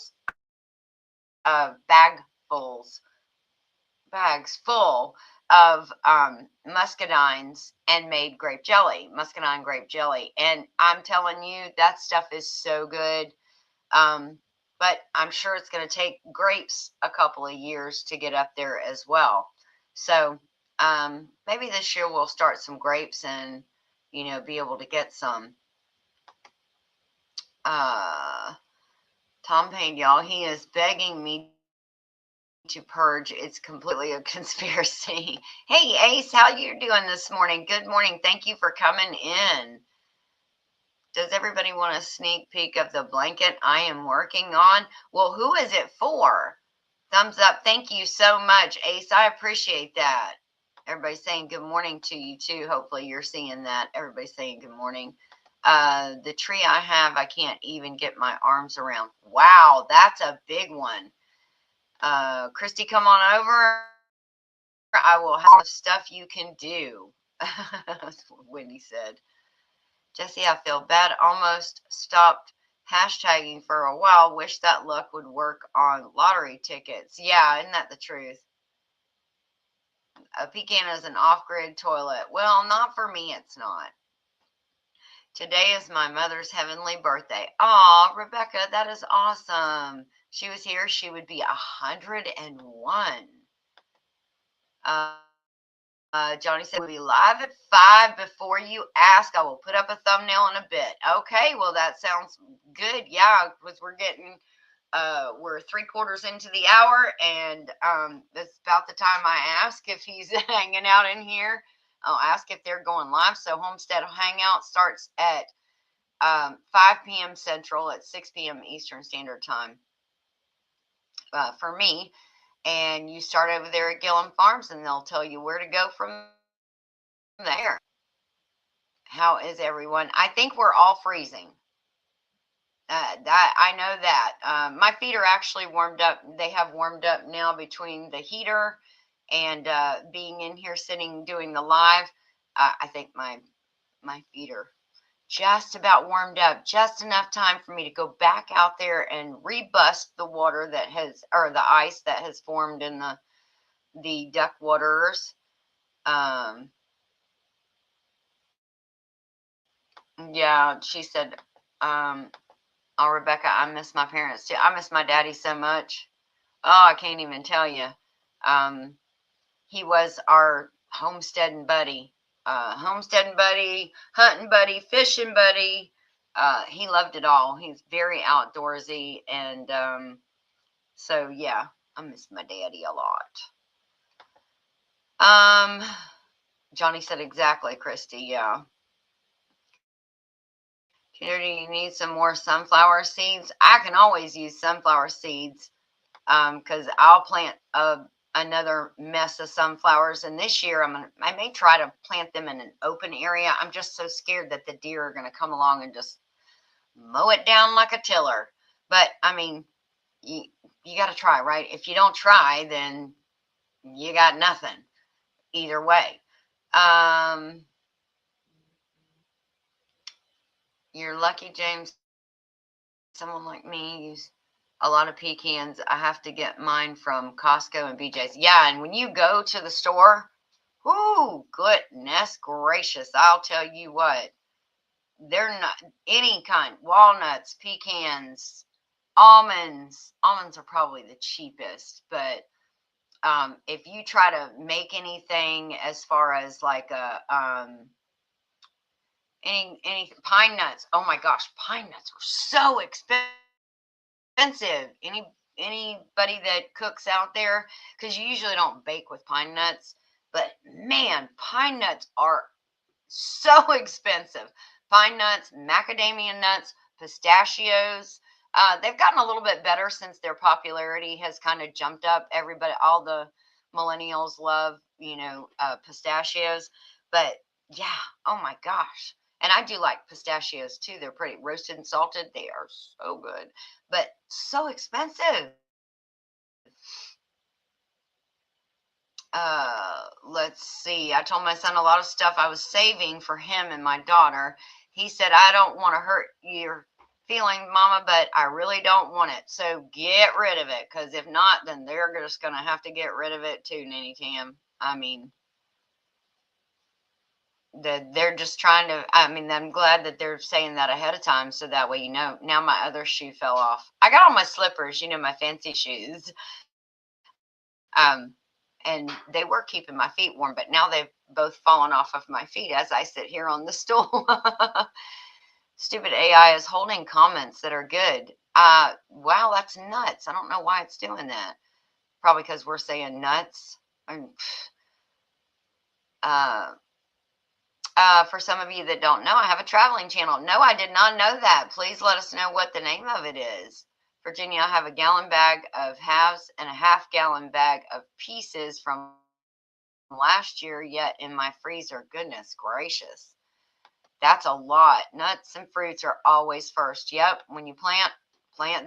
of muscadines and made muscadine grape jelly. And I'm telling you, that stuff is so good. But I'm sure it's going to take grapes a couple of years to get up there as well. So maybe this year we'll start some grapes and be able to get some. Tom Payne, y'all, he is begging me to purge. It's completely a conspiracy. Hey, Ace, how you doing this morning? Good morning. Thank you for coming in. Does everybody want a sneak peek of the blanket I am working on? Well, who is it for? Thumbs up. Thank you so much, Ace. I appreciate that. Everybody's saying good morning to you, too. Hopefully you're seeing that. Everybody's saying good morning. The tree I have, I can't even get my arms around. Wow, that's a big one. Christy, come on over. I will have stuff you can do. That's what Wendy said. Jesse, I feel bad. Almost stopped hashtagging for a while. Wish that luck would work on lottery tickets. Yeah, isn't that the truth? A pecan is an off-grid toilet. Well, not for me, it's not. Today is my mother's heavenly birthday. Aw, Rebecca, that is awesome. She was here, she would be 101. Johnny said we'll be live at 5 before you ask. I will put up a thumbnail in a bit. Okay, well, that sounds good. Yeah, because we're 3/4 into the hour, and that's about the time I ask if he's hanging out in here. I'll ask if they're going live. So Homestead Hangout starts at 5 p.m. Central, at 6 p.m. Eastern Standard Time for me. And you start over there at Gillum Farms, and they'll tell you where to go from there. How is everyone? I think we're all freezing. That I know that. My feet are actually warmed up. They have warmed up now between the heater and being in here sitting doing the live. I think my feet are just about warmed up, just enough time for me to go back out there and rebust the water that has, or the ice that has formed in the duck waterers. Yeah, she said, oh, Rebecca, I miss my parents too. I miss my daddy so much. Oh, I can't even tell you. He was our homesteading buddy, hunting buddy, fishing buddy. He loved it all. He's very outdoorsy, and so yeah, I miss my daddy a lot. Johnny said exactly, Christy. Yeah. Do you need some more sunflower seeds? I can always use sunflower seeds because I'll plant another mess of sunflowers. And this year I may try to plant them in an open area. I'm just so scared that the deer are going to come along and just mow it down like a tiller. But I mean, you got to try, right? If you don't try, then you got nothing either way. You're lucky, James. Someone like me use a lot of pecans. I have to get mine from Costco and BJ's. Yeah, and when you go to the store, whoo, goodness gracious, I'll tell you what, they're not any kind. Walnuts, pecans, almonds. Almonds are probably the cheapest, but if you try to make anything as far as like any pine nuts, oh my gosh, pine nuts are so expensive. Anybody that cooks out there, because you usually don't bake with pine nuts, but man, pine nuts are so expensive. Pine nuts, macadamia nuts, pistachios. They've gotten a little bit better since their popularity has kind of jumped up. Everybody, all the millennials love, pistachios. But yeah, oh my gosh. And I do like pistachios too. They're pretty roasted and salted. They are so good, but so expensive. Let's see. I told my son a lot of stuff I was saving for him and my daughter. He said, I don't want to hurt your feeling, Mama, but I really don't want it. So get rid of it, because if not, then they're just going to have to get rid of it too, Nanny Tam. I mean, they're just trying to, I'm glad that they're saying that ahead of time, so that way you know. Now my other shoe fell off. I got all my slippers, my fancy shoes. and they were keeping my feet warm, but now they've both fallen off of my feet as I sit here on the stool. Stupid AI is holding comments that are good. Wow, that's nuts. I don't know why it's doing that. Probably because we're saying nuts. For some of you that don't know, I have a traveling channel. No, I did not know that. Please let us know what the name of it is. Virginia, I have a gallon bag of halves and a half-gallon bag of pieces from last year yet in my freezer. Goodness gracious. That's a lot. Nuts and fruits are always first. Yep, when you plant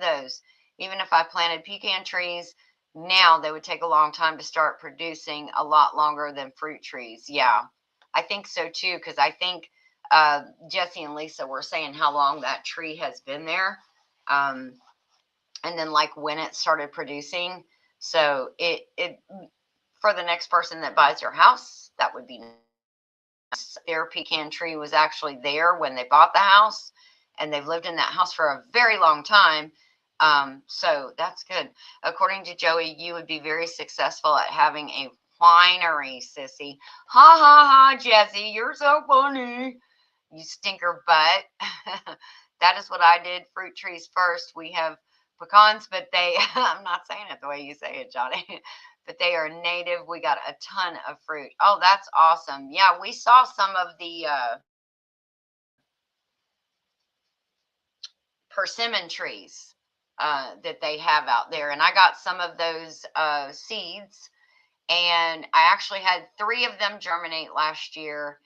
those. Even if I planted pecan trees, now they would take a long time to start producing, a lot longer than fruit trees. Yeah, I think so too, because I think Jesse and Lisa were saying how long that tree has been there. And then like when it started producing. So it for the next person that buys your house, that would be nice. Their pecan tree was actually there when they bought the house, and they've lived in that house for a very long time. So that's good. According to Joey, you would be very successful at having a winery, sissy. Ha ha ha, Jesse, you're so funny. You stinker butt. That is what I did. Fruit trees first. We have pecans, but they, I'm not saying it the way you say it, Johnny, but they are native. We got a ton of fruit. Oh, that's awesome. Yeah, we saw some of the persimmon trees that they have out there. And I got some of those seeds, and I actually had 3 of them germinate last year.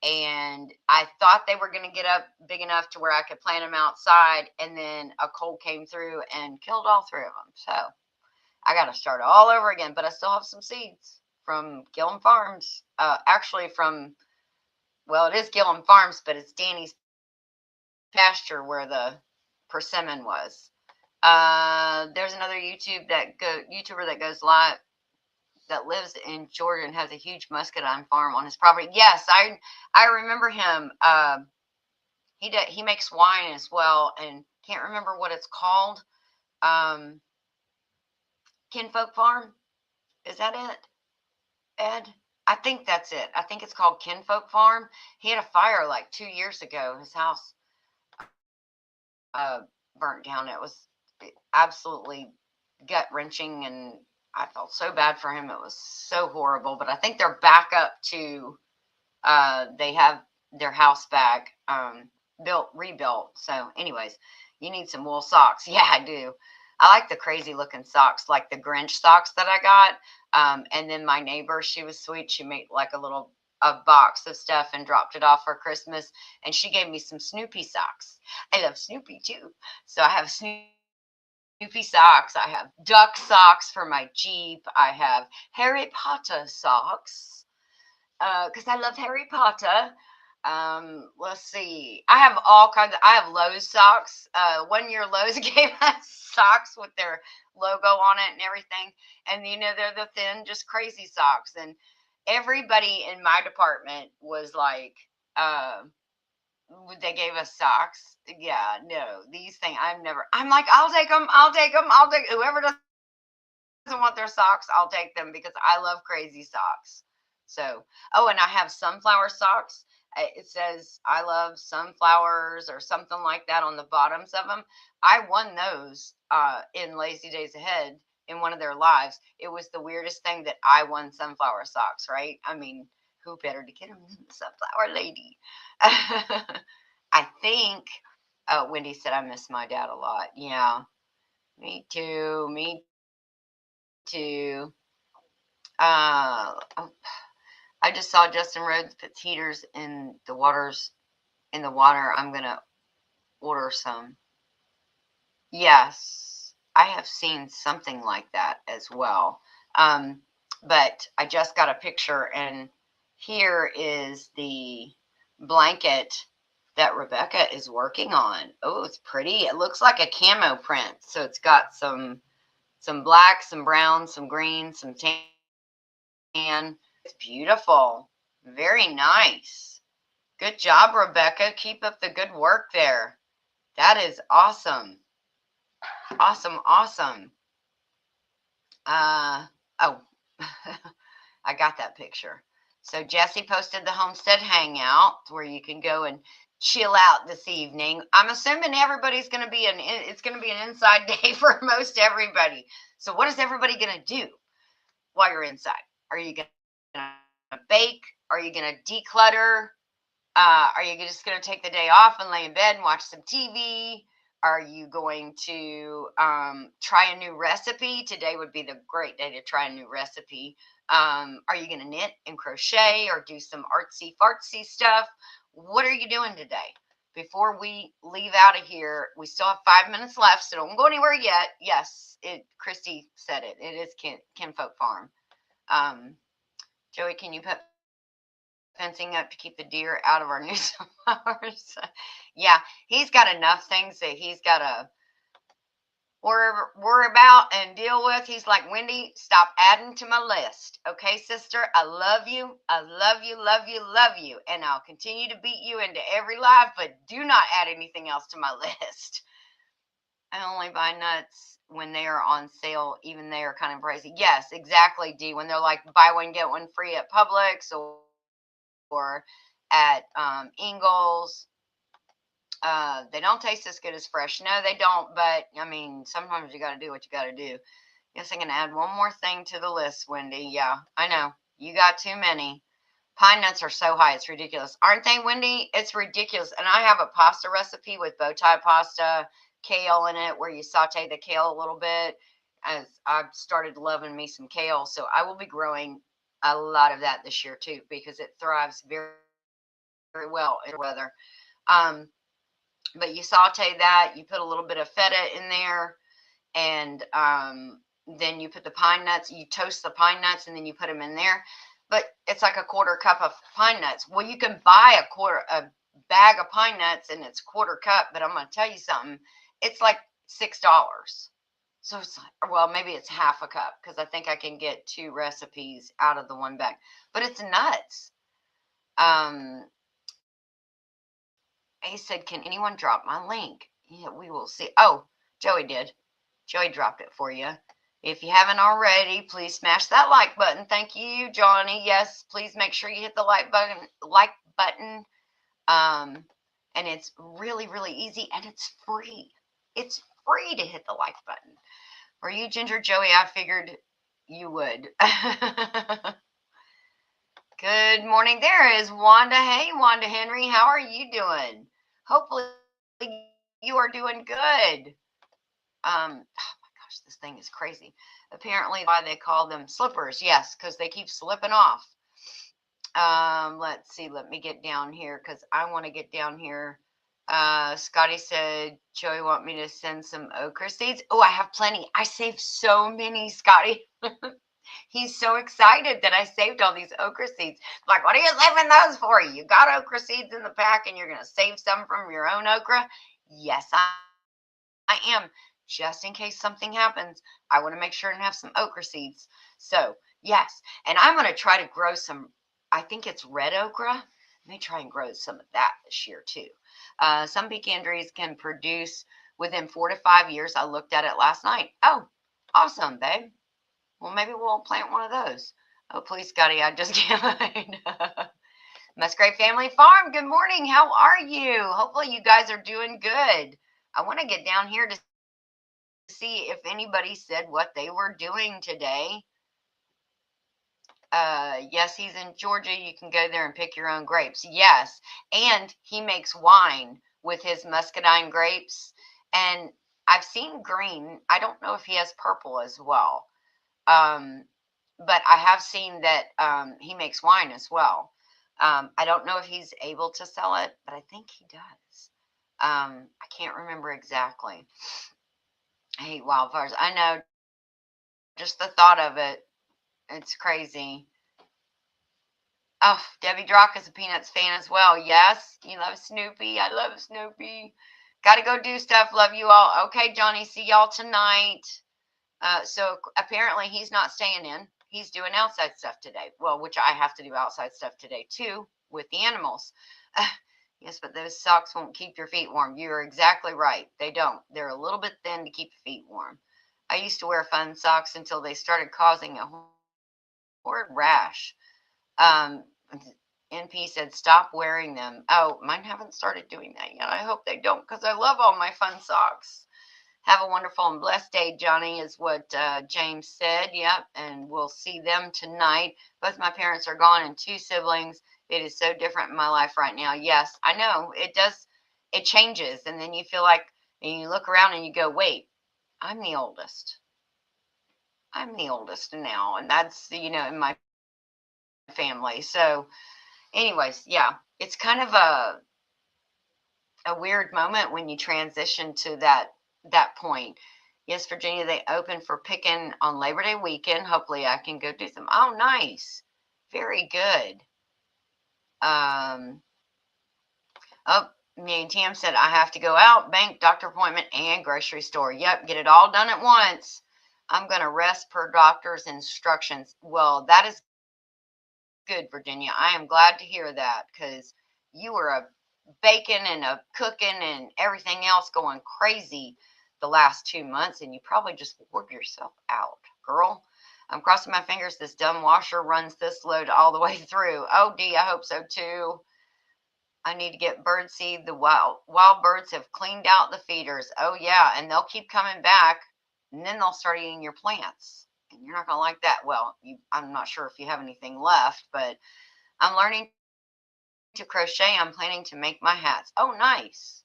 And I thought they were going to get up big enough to where I could plant them outside. And then a cold came through and killed all 3 of them. So I got to start all over again. But I still have some seeds from Gillum Farms. Actually, well, it is Gillum Farms, but it's Danny's pasture where the persimmon was. There's another YouTuber that goes live that lives in Georgia and has a huge muscadine farm on his property. Yes, I remember him. He makes wine as well, and can't remember what it's called. Kinfolk Farm, is that it, Ed? I think that's it. I think it's called Kinfolk Farm. He had a fire like 2 years ago. His house burnt down. It was absolutely gut wrenching, and I felt so bad for him. It was so horrible. But I think they're back up to they have their house back rebuilt. So anyways, you need some wool socks. Yeah, I do. I like the crazy looking socks, like the Grinch socks that I got. And then my neighbor, she was sweet. She made like a box of stuff and dropped it off for Christmas. And she gave me some Snoopy socks. I love Snoopy too. So I have Snoopy socks. I have duck socks for my Jeep. I have Harry Potter socks because I love Harry Potter. Let's see. I have all kinds I have Lowe's socks. 1 year Lowe's gave us socks with their logo on it and everything. And they're the thin, just crazy socks. And everybody in my department was like, they gave us socks. Yeah, no, these things I'm like, I'll take them. Whoever doesn't want their socks, I'll take them because I love crazy socks. So, oh, and I have sunflower socks. It says I love sunflowers or something like that on the bottoms of them. I won those in Lazy Days Ahead in one of their lives. It was the weirdest thing that I won sunflower socks, right? I mean, who better to get them than the sunflower lady? I think Wendy said I miss my dad a lot. Yeah, me too. Me too. Oh, I just saw Justin Rhodes puts heaters in the water. I'm gonna order some. Yes, I have seen something like that as well. But I just got a picture, and here is the blanket that Rebecca is working on. Oh, it's pretty. It looks like a camo print. So it's got some black, some brown, some green, some tan. It's beautiful. Very nice. Good job, Rebecca. Keep up the good work there. That is awesome. Awesome, awesome. Oh, I got that picture. So Jesse posted the Homestead Hangout where you can go and chill out this evening. I'm assuming everybody's going to be it's going to be an inside day for most everybody. So what is everybody going to do while you're inside? Are you going to bake? Are you going to declutter? Are you just going to take the day off and lay in bed and watch some TV? Are you going to try a new recipe? Today would be the great day to try a new recipe. Are you going to knit and crochet or do some artsy fartsy stuff? What are you doing today? Before we leave out of here, we still have 5 minutes left, so don't go anywhere yet. Yes, Christy said it. It is Kinfolk Farm. Joey, can you put fencing up to keep the deer out of our new sunflowers? Yeah, he's got enough things that he's got to worry about and deal with. He's like, Wendy, stop adding to my list. Okay, sister, I love you. I love you, love you, love you. And I'll continue to beat you into every life, but do not add anything else to my list. I only buy nuts when they are on sale. Even they are kind of pricey. Yes, exactly, D. When they're like buy one, get one free at Publix or at Ingles. They don't taste as good as fresh. No, they don't. But I mean, sometimes you got to do what you got to do. Yes, I can add one more thing to the list, Wendy. Yeah, I know. You got too many. Pine nuts are so high. It's ridiculous. Aren't they, Wendy? It's ridiculous. And I have a pasta recipe with bow tie pasta, kale in it, where you saute the kale a little bit. As I've started loving me some kale. So I will be growing a lot of that this year too, because it thrives very, very well in weather. But you saute that, you put a little bit of feta in there, and then you put the pine nuts, you toast the pine nuts, and then you put them in there. But it's like a quarter cup of pine nuts. Well, you can buy a bag of pine nuts and it's quarter cup, but I'm going to tell you something. It's like $6. So it's like, well, maybe it's half a cup because I think I can get 2 recipes out of the one bag. But it's nuts. He said, can anyone drop my link? Yeah, we will see. Oh, Joey did. Joey dropped it for you. If you haven't already, please smash that like button. Thank you, Johnny. Yes, please make sure you hit the like button. And it's really, really easy, and it's free. It's free to hit the like button. For you, Ginger Joey, I figured you would. Good morning. There is Wanda. Hey, Wanda Henry. How are you doing? Hopefully you are doing good. Oh my gosh, this thing is crazy. Apparently why they call them slippers. Yes, because they keep slipping off. Let's see. Let me get down here because I want to get down here. Scotty said, Joey want me to send some okra seeds. Oh, I have plenty. I saved so many, Scotty. He's so excited that I saved all these okra seeds. Like, what are you saving those for? You got okra seeds in the pack and you're going to save some from your own okra? Yes, I am. Just in case something happens, I want to make sure and have some okra seeds. So, yes. And I'm going to try to grow some, I think it's red okra. Let me try and grow some of that this year too. Some pecan trees can produce within 4 to 5 years. I looked at it last night. Oh, awesome, babe. Well, maybe we'll plant one of those. Oh, please, Scotty, I just can't. Musgrave Family Farm, good morning. How are you? Hopefully you guys are doing good. I want to get down here to see if anybody said what they were doing today. Yes, he's in Georgia. You can go there and pick your own grapes. Yes, and he makes wine with his muscadine grapes. And I've seen green. I don't know if he has purple as well. But I have seen that he makes wine as well. I don't know if he's able to sell it, but I think he does. I can't remember exactly. I hate wildfires. I know, just the thought of it, it's crazy. Oh, Debbie Drock is a Peanuts fan as well. Yes, you love Snoopy. I love Snoopy. Got to go do stuff. Love you all. Okay, Johnny, see y'all tonight. So apparently he's not staying in. He's doing outside stuff today. Well, which I have to do outside stuff today too with the animals. Yes, but those socks won't keep your feet warm. You're exactly right. They don't. They're a little bit thin to keep your feet warm. I used to wear fun socks until they started causing a Horrid rash. NP said, stop wearing them. Oh, mine haven't started doing that yet. I hope they don't, because I love all my fun socks. Have a wonderful and blessed day, Johnny, is what James said. Yep, and we'll see them tonight. Both my parents are gone and 2 siblings. It is so different in my life right now. Yes, I know. It does. It changes. And then you feel like, and you look around and you go, wait, I'm the oldest. I'm the oldest now. And that's, in my family. So anyways, yeah, it's kind of a weird moment when you transition to that point. Yes, Virginia, they open for picking on Labor Day weekend. Hopefully I can go do some. Oh, nice. Very good. Oh, me and Tam said I have to go out, bank, doctor appointment, and grocery store. Yep, get it all done at once. I'm going to rest per doctor's instructions. Well, that is good, Virginia. I am glad to hear that, because you were a baking and a cooking and everything else going crazy the last 2 months, and you probably just wore yourself out, girl. I'm crossing my fingers this dumb washer runs this load all the way through. Oh, Dee, I hope so too. I need to get bird seed. The wild birds have cleaned out the feeders. Oh yeah, and they'll keep coming back, and then they'll start eating your plants, and you're not gonna like that. Well, I'm not sure if you have anything left, but I'm learning to crochet. I'm planning to make my hats. Oh, nice.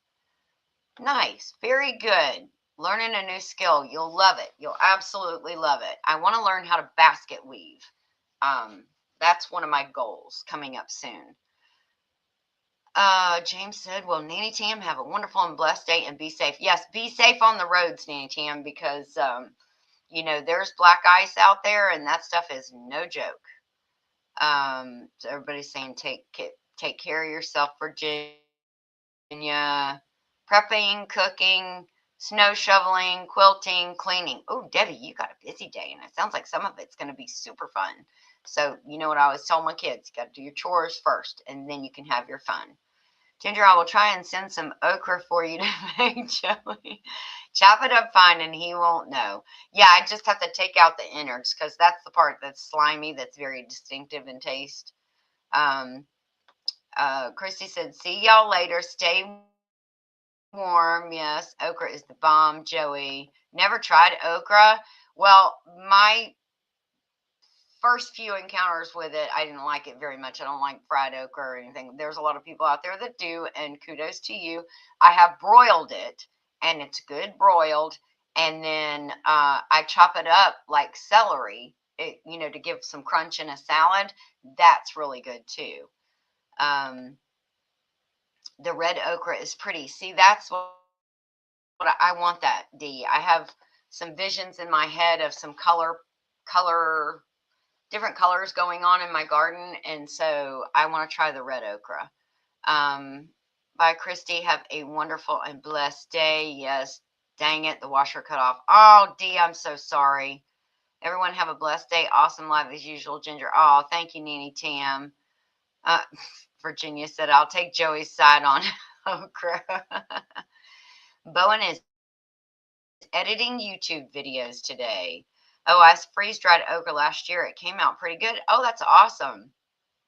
Nice. Very good. Learning a new skill. You'll love it. You'll absolutely love it. I want to learn how to basket weave. That's one of my goals coming up soon. James said, well, Nanny Tam, have a wonderful and blessed day and be safe. Yes, be safe on the roads, Nanny Tam, because, there's black ice out there, and that stuff is no joke. So everybody's saying take care of yourself, Virginia. Prepping, cooking, snow shoveling, quilting, cleaning. Oh, Debbie, you got a busy day, and it sounds like some of it's going to be super fun. So you know what I always tell my kids, you got to do your chores first, and then you can have your fun. Ginger, I will try and send some okra for you to make, Joey. Chop it up fine, and he won't know. Yeah, I just have to take out the innards, because that's the part that's slimy, that's very distinctive in taste. Christy said, see y'all later. Stay warm. Yes, okra is the bomb, Joey. Never tried okra. Well, my first few encounters with it, I didn't like it very much. I don't like fried okra or anything. There's a lot of people out there that do, and kudos to you. I have broiled it, and it's good broiled. And then I chop it up like celery, to give some crunch in a salad. That's really good too. The red okra is pretty. See, that's what I want. That D. I have some visions in my head of some different colors going on in my garden, and so I want to try the red okra. Bye, Christy. Have a wonderful and blessed day. Yes, dang it, the washer cut off. Oh, D, I'm so sorry. Everyone have a blessed day. Awesome live as usual, Ginger. Oh, thank you, Nanny Tam. Virginia said, I'll take Joey's side on okra. Bowen is editing YouTube videos today. Oh, I freeze-dried okra last year. It came out pretty good. Oh, that's awesome.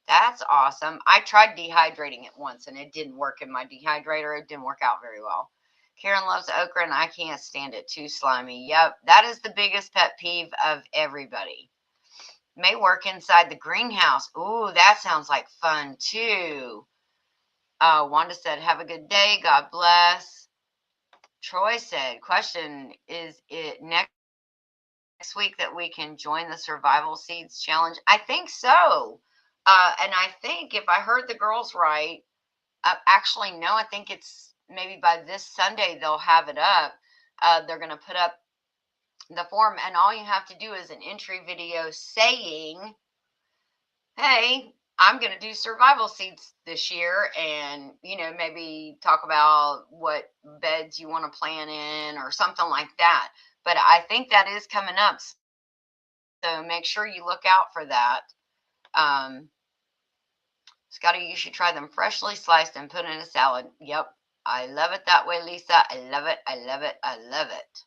That's awesome. I tried dehydrating it once, and it didn't work in my dehydrator. It didn't work out very well. Karen loves okra, and I can't stand it. Too slimy. Yep, that is the biggest pet peeve of everybody. May work inside the greenhouse. Ooh, that sounds like fun, too. Wanda said, have a good day. God bless. Troy said, question, is it next week that we can join the Survival Seeds Challenge? I think so. And I think if I heard the girls right, actually, no, I think it's maybe by this Sunday they'll have it up. They're going to put up the form, and all you have to do is an entry video saying, hey, I'm going to do survival seeds this year, and, maybe talk about what beds you want to plant in or something like that. But I think that is coming up. So make sure you look out for that. Scotty, you should try them freshly sliced and put in a salad. Yep. I love it that way, Lisa. I love it. I love it. I love it.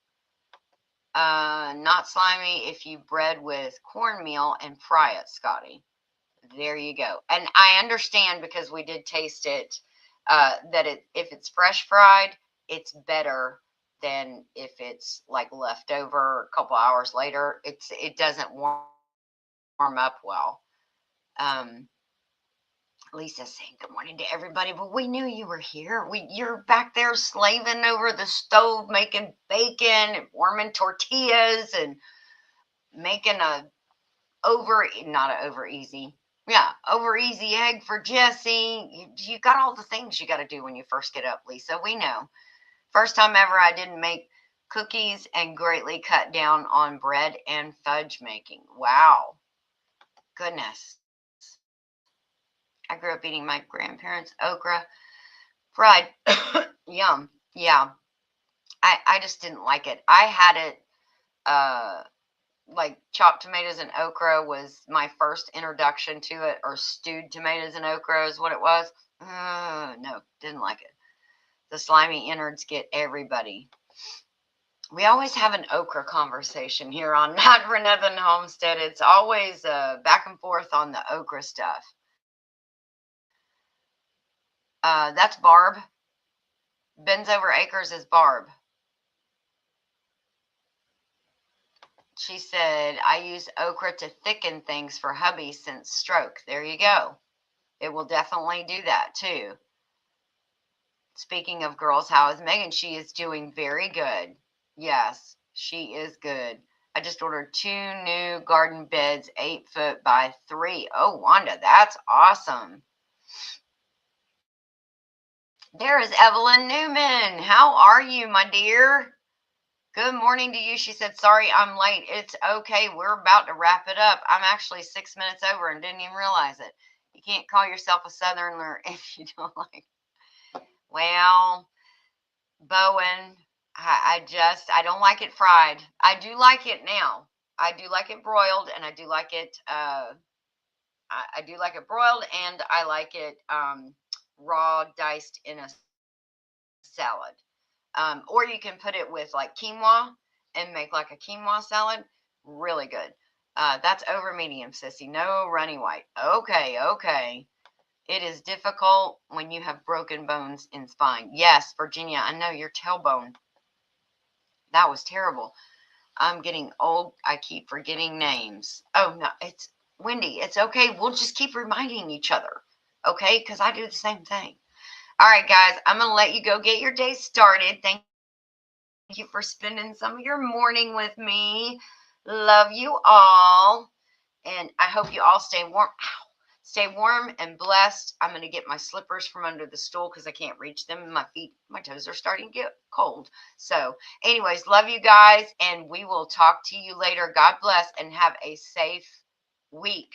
Not slimy if you bread with cornmeal and fry it, Scotty. There you go. And I understand because we did taste it, that if it's fresh fried, it's better than if it's like leftover a couple hours later. It doesn't warm up well. Lisa saying good morning to everybody, but we knew you were here. You're back there slaving over the stove, making bacon and warming tortillas and making over easy egg for Jesse. You got all the things you got to do when you first get up, Lisa. We know. First time ever I didn't make cookies and greatly cut down on bread and fudge making. Wow. Goodness. I grew up eating my grandparents' okra fried. Yum. Yeah. I just didn't like it. I had it like chopped tomatoes and okra was my first introduction to it, or stewed tomatoes and okra is what it was. No, didn't like it. The slimy innards get everybody. We always have an okra conversation here on Not for Nothing Homestead. It's always back and forth on the okra stuff. That's Barb. Ben's Over Acres is Barb. She said, I use okra to thicken things for hubby since stroke. There you go. It will definitely do that too. Speaking of girls, how is Megan? She is doing very good. Yes, she is good. I just ordered 2 new garden beds, 8 foot by 3. Oh, Wanda, that's awesome. There is Evelyn Newman. How are you, my dear? Good morning to you. She said, sorry, I'm late. It's okay. We're about to wrap it up. I'm actually 6 minutes over and didn't even realize it. You can't call yourself a Southerner if you don't like. Well, Bowen, I don't like it fried. I do like it now. I do like it broiled, and I do like it, I do like it broiled, and I like it raw, diced in a salad. Or you can put it with like quinoa and make like a quinoa salad. Really good. That's over medium, sissy. No runny white. Okay, okay. It is difficult when you have broken bones in spine. Yes, Virginia, I know your tailbone. That was terrible. I'm getting old. I keep forgetting names. Oh, no, it's Wendy. It's okay. We'll just keep reminding each other. Okay? Because I do the same thing. All right, guys, I'm going to let you go get your day started. Thank you for spending some of your morning with me. Love you all. And I hope you all stay warm. Ow. Stay warm and blessed. I'm going to get my slippers from under the stool because I can't reach them. My feet, my toes are starting to get cold. So anyways, love you guys. And we will talk to you later. God bless and have a safe week.